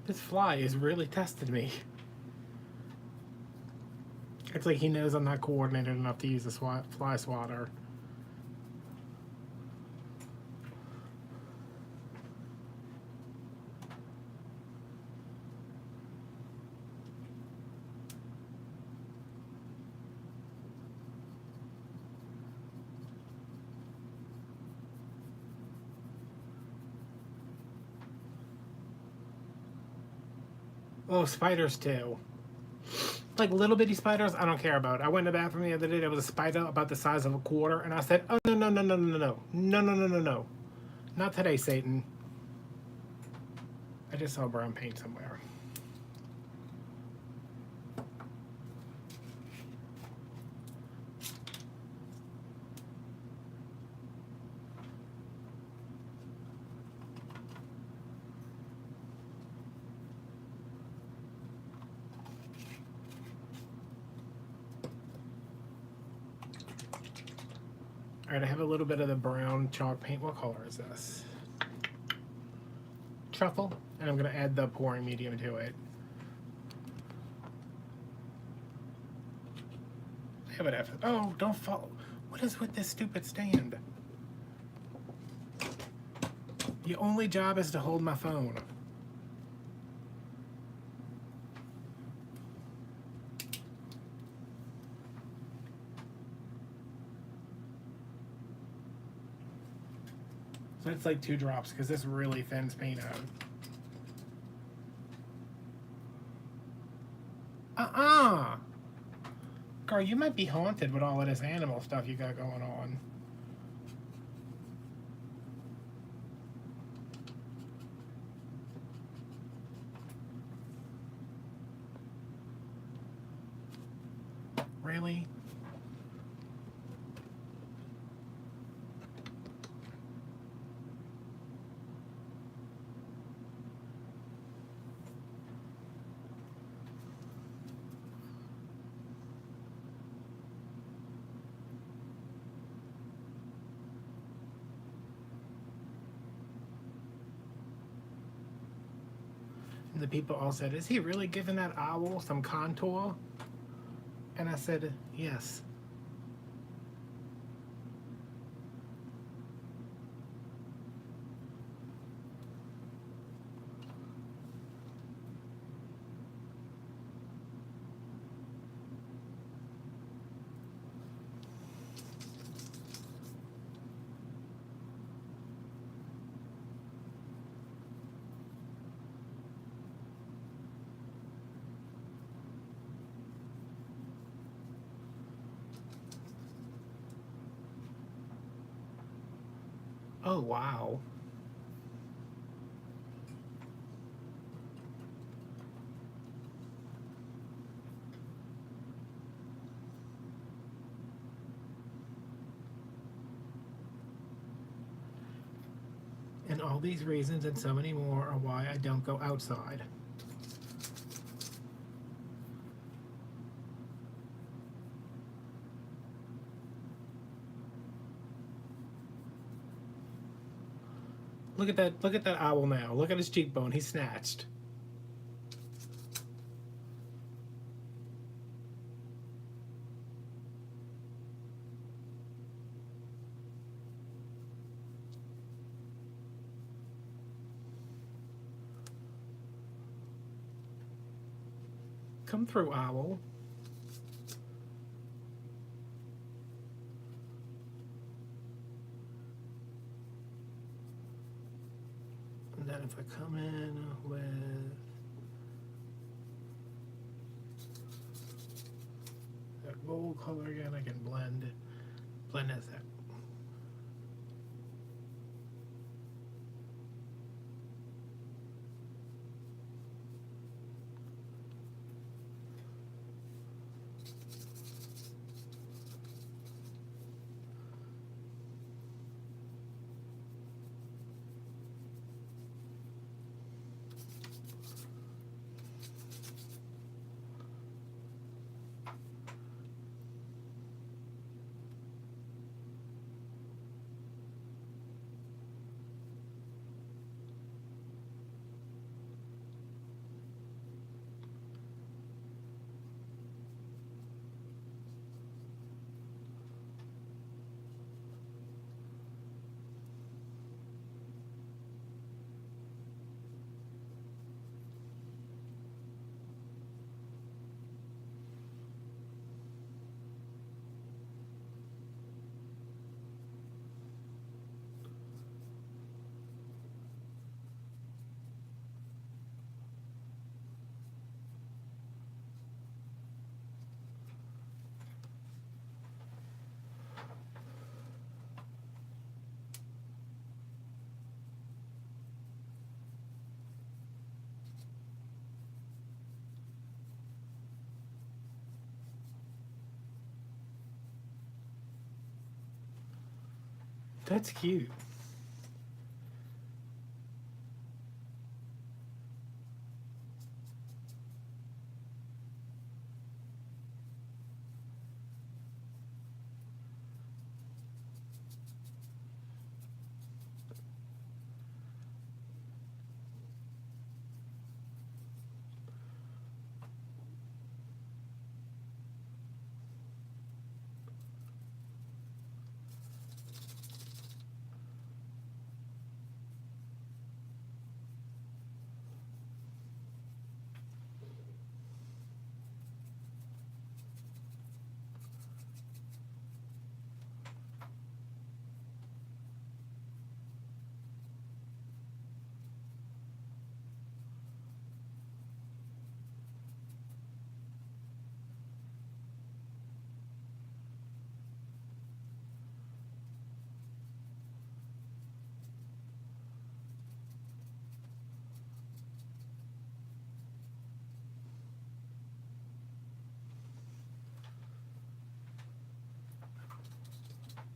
This fly is really testing me. It's like he knows I'm not coordinated enough to use a fly swatter. Oh, spiders too. Like little bitty spiders, I don't care about. I went in the bathroom the other day. There was a spider about the size of a quarter, and I said, "Oh no, no, no, no, no, no, no, no, no, no, no, not today, Satan." I just saw brown paint somewhere. All right, I have a little bit of the brown chalk paint. What color is this? Truffle. And I'm going to add the pouring medium to it. Have it after. Oh, don't fall. What is with this stupid stand? Your only job is to hold my phone. So it's like 2 drops because this really thins paint out. Girl, you might be haunted with all of this animal stuff you got going on. And the people all said, "Is he really giving that owl some contour?" And I said, "Yes." Oh, wow. And all these reasons and so many more are why I don't go outside. Look at that owl now. Look at his cheekbone. He's snatched. Come through, owl. And then if I come in with that gold color again, I can blend as that. That's cute.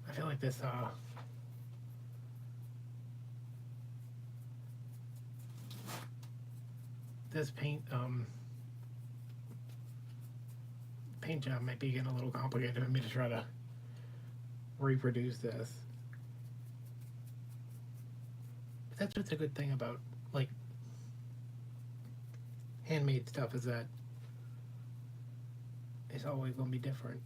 I feel like this paint job might be getting a little complicated for me to try to reproduce this. But that's what's a good thing about, like, handmade stuff is that it's always going to be different.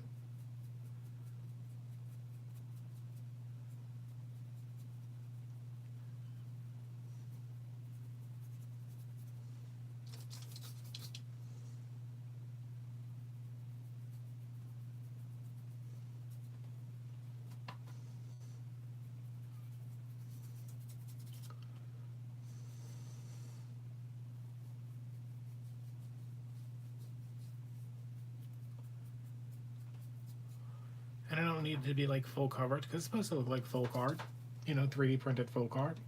And I don't need it to be like full coverage because it's supposed to look like full card, 3D printed full card.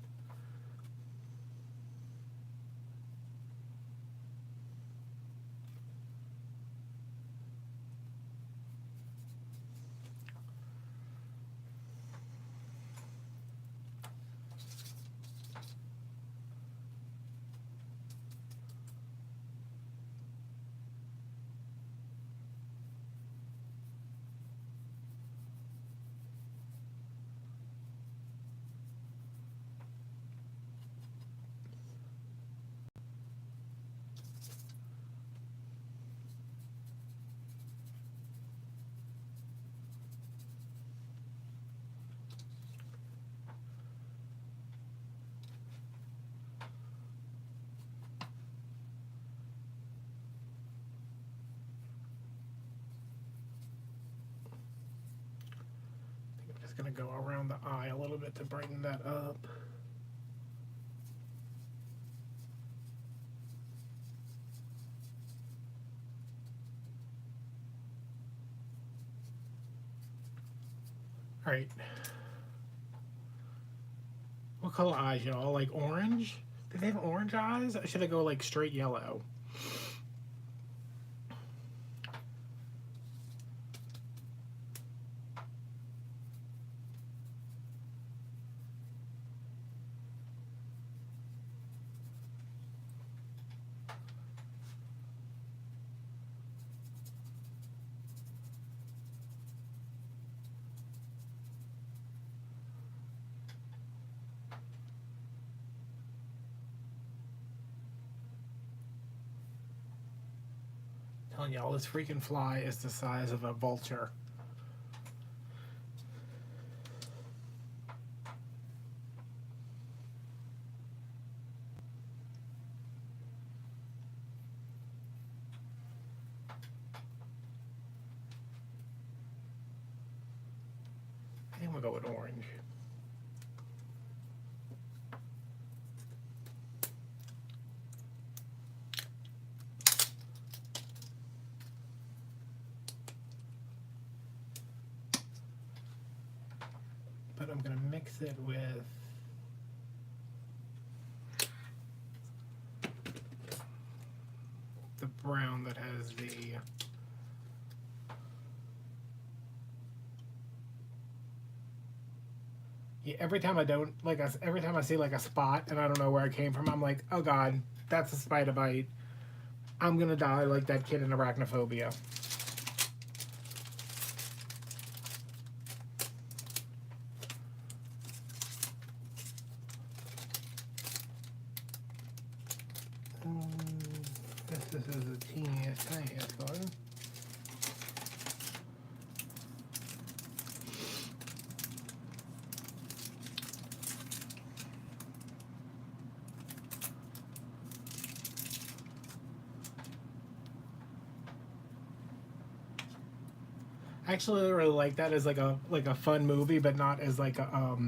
Just going to go around the eye a little bit to brighten that up. All right. What color eyes, y'all? Like orange? Do they have orange eyes? Or should I go like straight yellow? Telling y'all, this freaking fly is the size of a vulture. I think we'll go with orange. But I'm going to mix it with the brown that has the every time every time I see like a spot and I don't know where it came from, I'm like, oh god, that's a spider bite. I'm gonna die like that kid in Arachnophobia. This is the tiniest one. I actually really like that as like a fun movie, but not as like a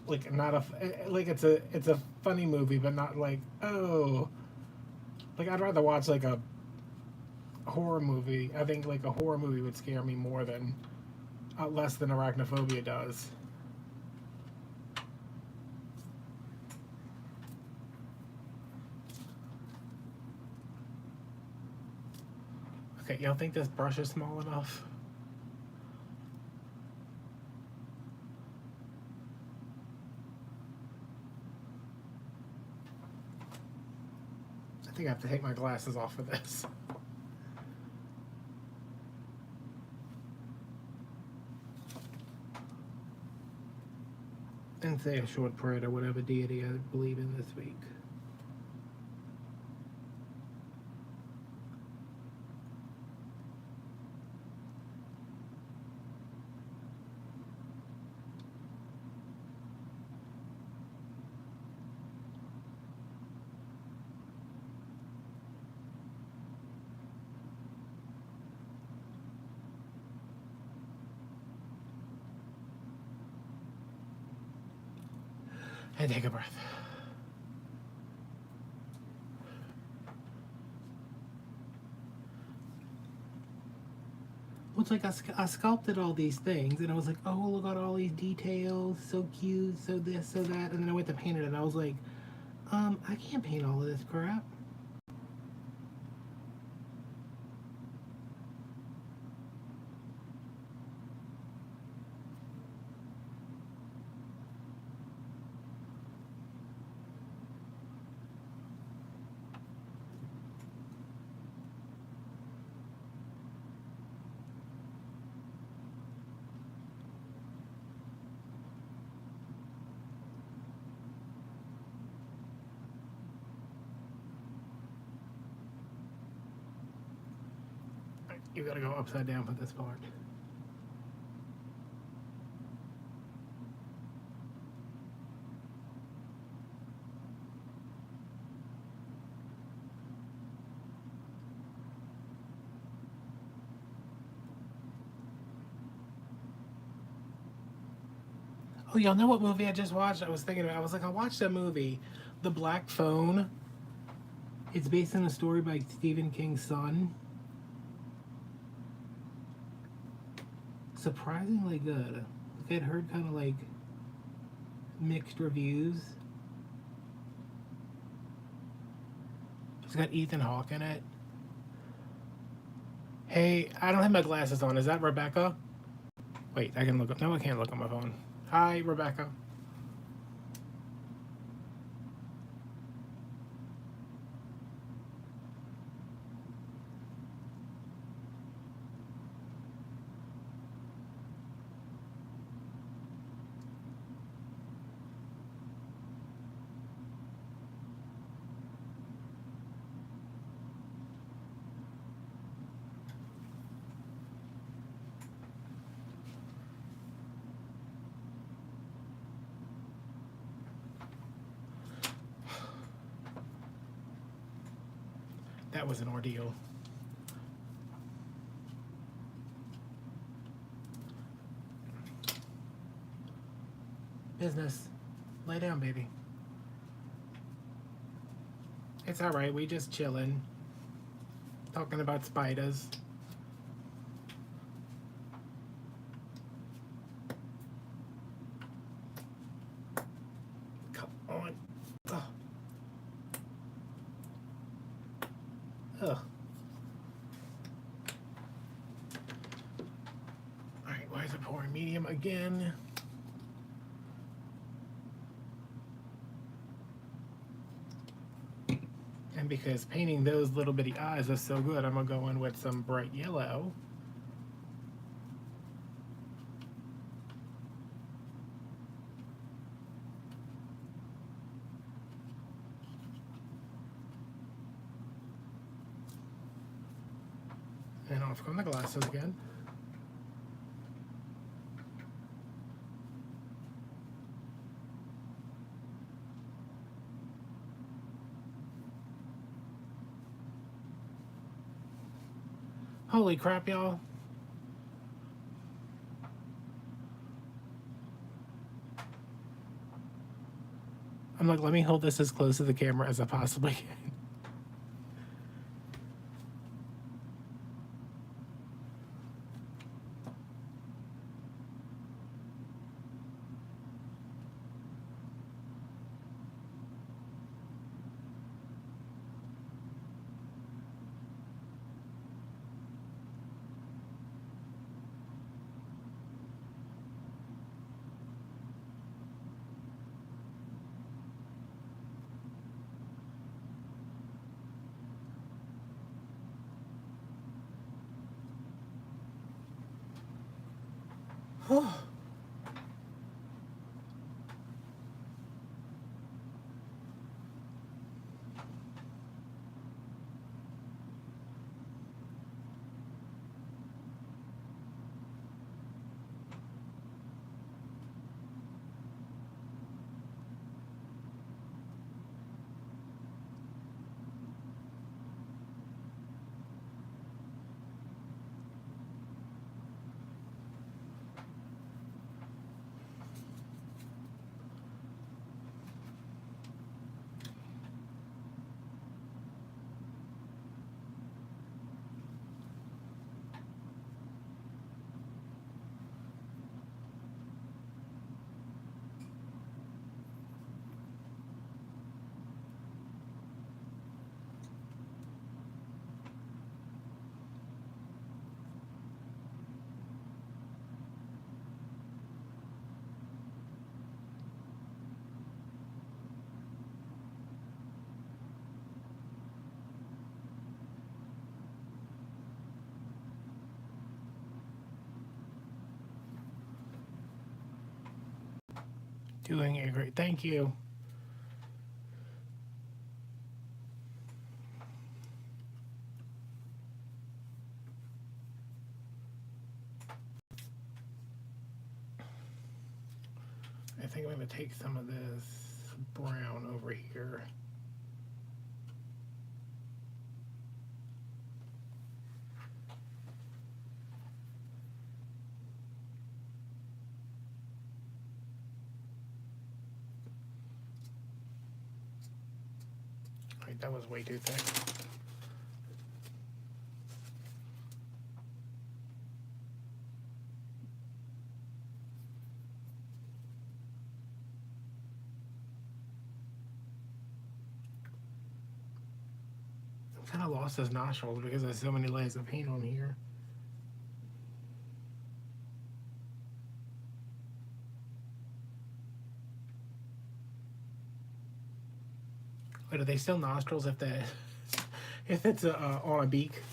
like not a like it's a funny movie, but not like, oh, like I'd rather watch like a horror movie. I think like a horror movie would scare me more than less than Arachnophobia does. Okay, y'all think this brush is small enough? I think I have to take my glasses off for this. and say a short prayer to whatever deity I believe in this week. And take a breath. Well, it's like I sculpted all these things, and I was like, oh, look at all these details, so cute, so this, so that, and then I went to paint it, and I was like, I can't paint all of this crap. You gotta go upside down for this part. Oh, y'all know what movie I just watched? I was thinking about. I was like, I watched a movie, The Black Phone. It's based on a story by Stephen King's son. Surprisingly good. I'd heard kind of like mixed reviews. It's got Ethan Hawke in it. Hey, I don't have my glasses on. Is that Rebecca? Wait, I can look up. No, I can't look on my phone. Hi, Rebecca. That was an ordeal. Business. Lay down, baby. It's alright, we just chillin'. Talking about spiders. Come on. Ugh. Ugh. Alright, why is it pouring medium again? And because painting those little bitty eyes is so good, I'm gonna go in with some bright yellow. And off come the glasses again. Holy crap, y'all. I'm like, let me hold this as close to the camera as I possibly can. Doing a great, thank you. I think I'm going to take some of this brown over here. Right, that was way too thick. Kind of lost his nostrils because there's so many layers of paint on here. But are they still nostrils if they if it's on a beak?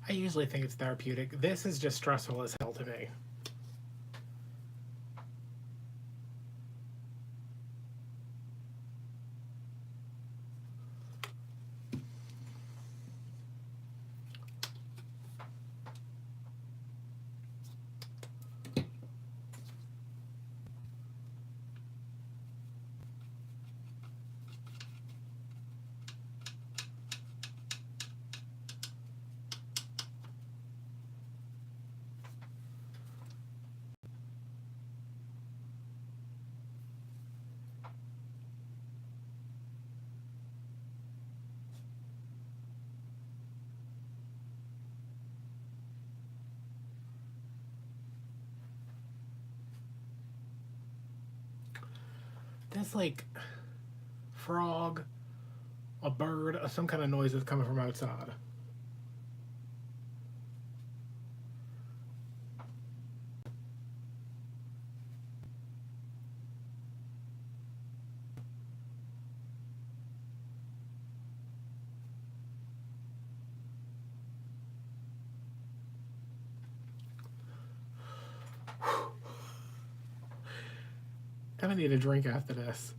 I usually think it's therapeutic. This is just stressful as hell to me. There's like frog, a bird, or some kind of noise that's coming from outside. I'm gonna need a drink after this.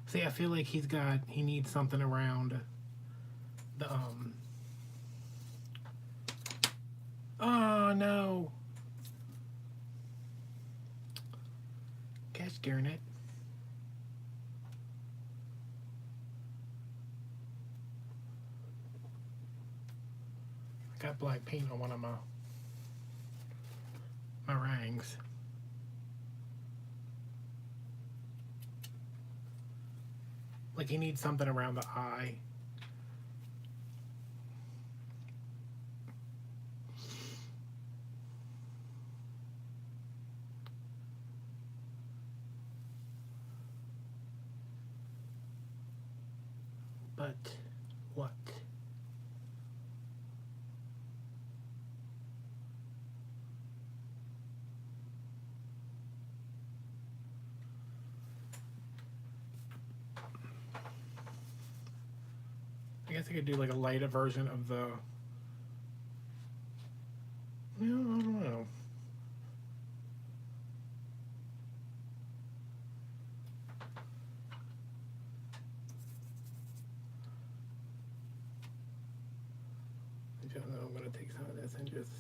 See, I feel like he needs something around the oh no. Gosh darn it. I got black paint on one of my meringues. Like he needs something around the eye. But what? I guess I could do like a lighter version of the. No, I don't know. I don't know. I'm gonna take some of this and just.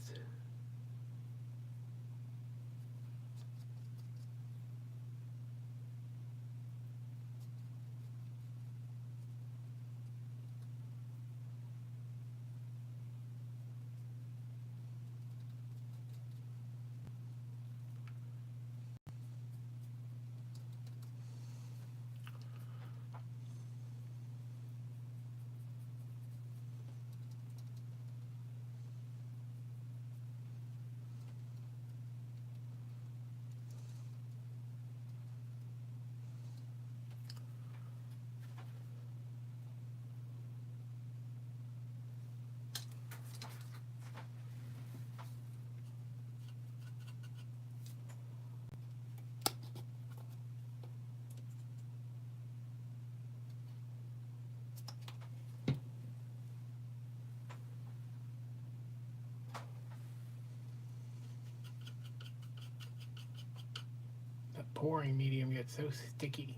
The pouring medium gets so sticky.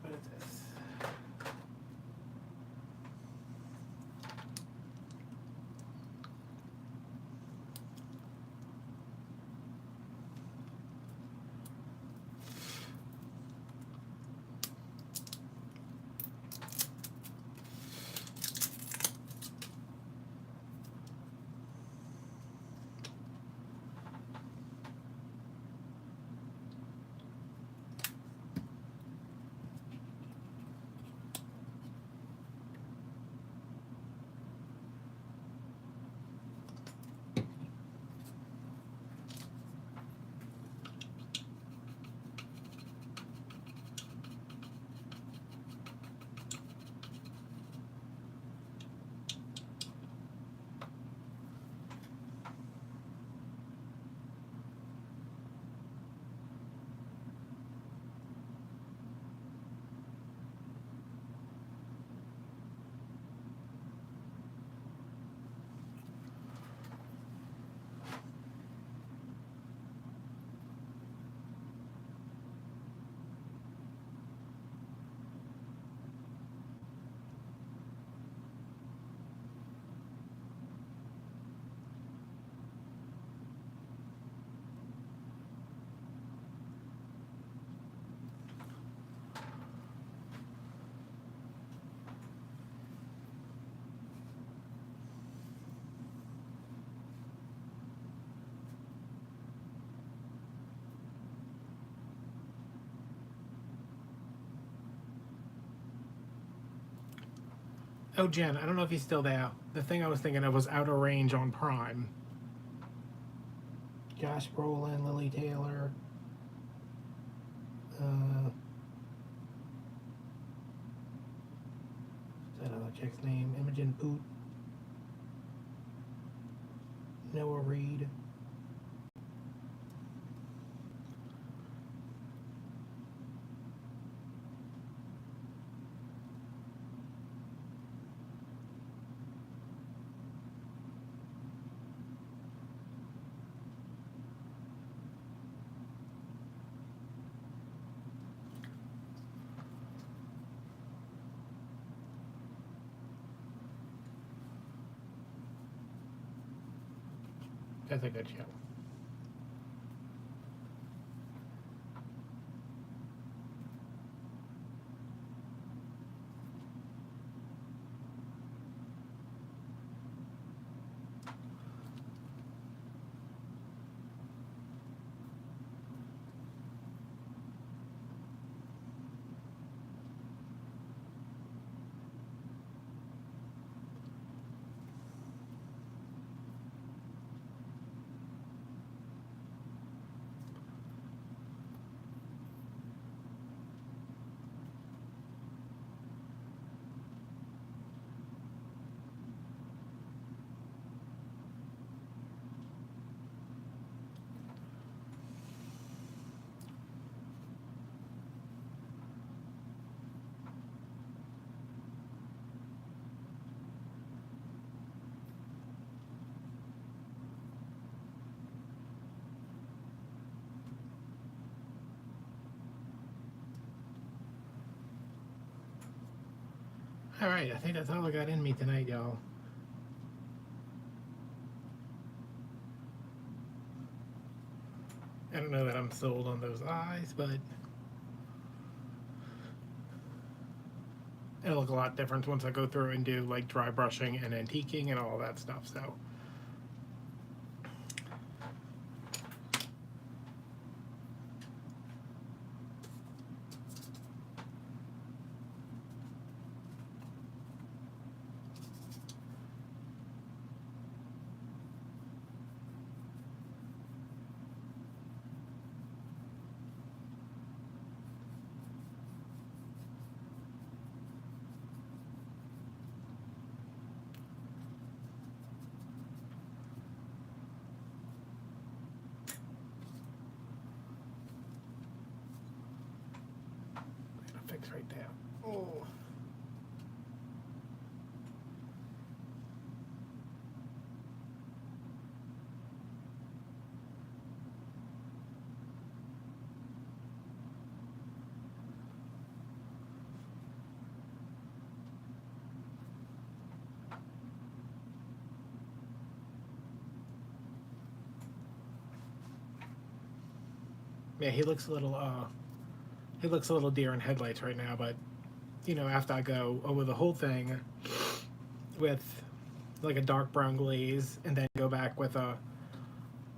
What is this? Oh, Jen, I don't know if he's still there. The thing I was thinking of was Outer Range on Prime. Josh Brolin, Lily Taylor. What's that other chick's name? Imogen Poot. Noah Reed. That's a good show. Alright, I think that's all I got in me tonight, y'all. I don't know that I'm sold on those eyes, but it'll look a lot different once I go through and do like dry brushing and antiquing and all that stuff. So fix right there. Oh. Yeah, he looks a little deer in headlights right now, but you know, after I go over the whole thing with like a dark brown glaze and then go back with a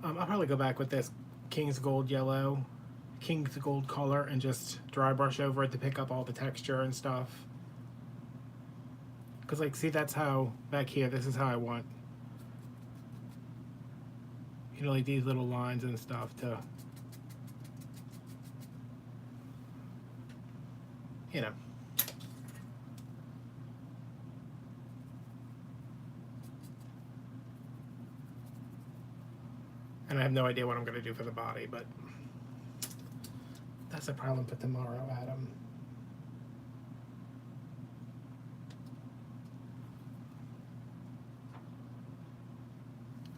I'll probably go back with this King's Gold yellow, King's Gold color, and just dry brush over it to pick up all the texture and stuff. Because like, see, that's how back here, this is how I want, you know, like these little lines and stuff to, you know. And I have no idea what I'm going to do for the body, but that's a problem for tomorrow, Adam.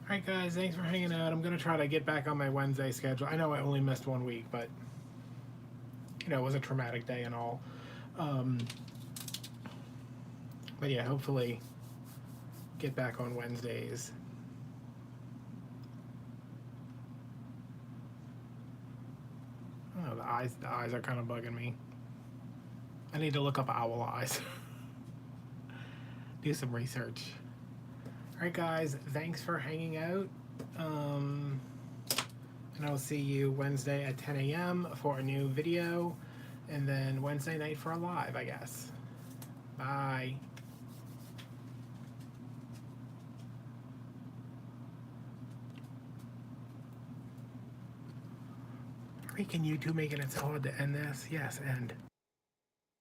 Alright guys, thanks for hanging out. I'm going to try to get back on my Wednesday schedule. I know I only missed 1 week, but you know, it was a traumatic day and all. But yeah, hopefully get back on Wednesdays. Oh, the eyes are kind of bugging me. I need to look up owl eyes. Do some research. Alright guys, thanks for hanging out. And I'll see you Wednesday at 10 a.m. for a new video. And then Wednesday night for a live, I guess. Bye. Freaking YouTube making it so hard to end this. Yes, end.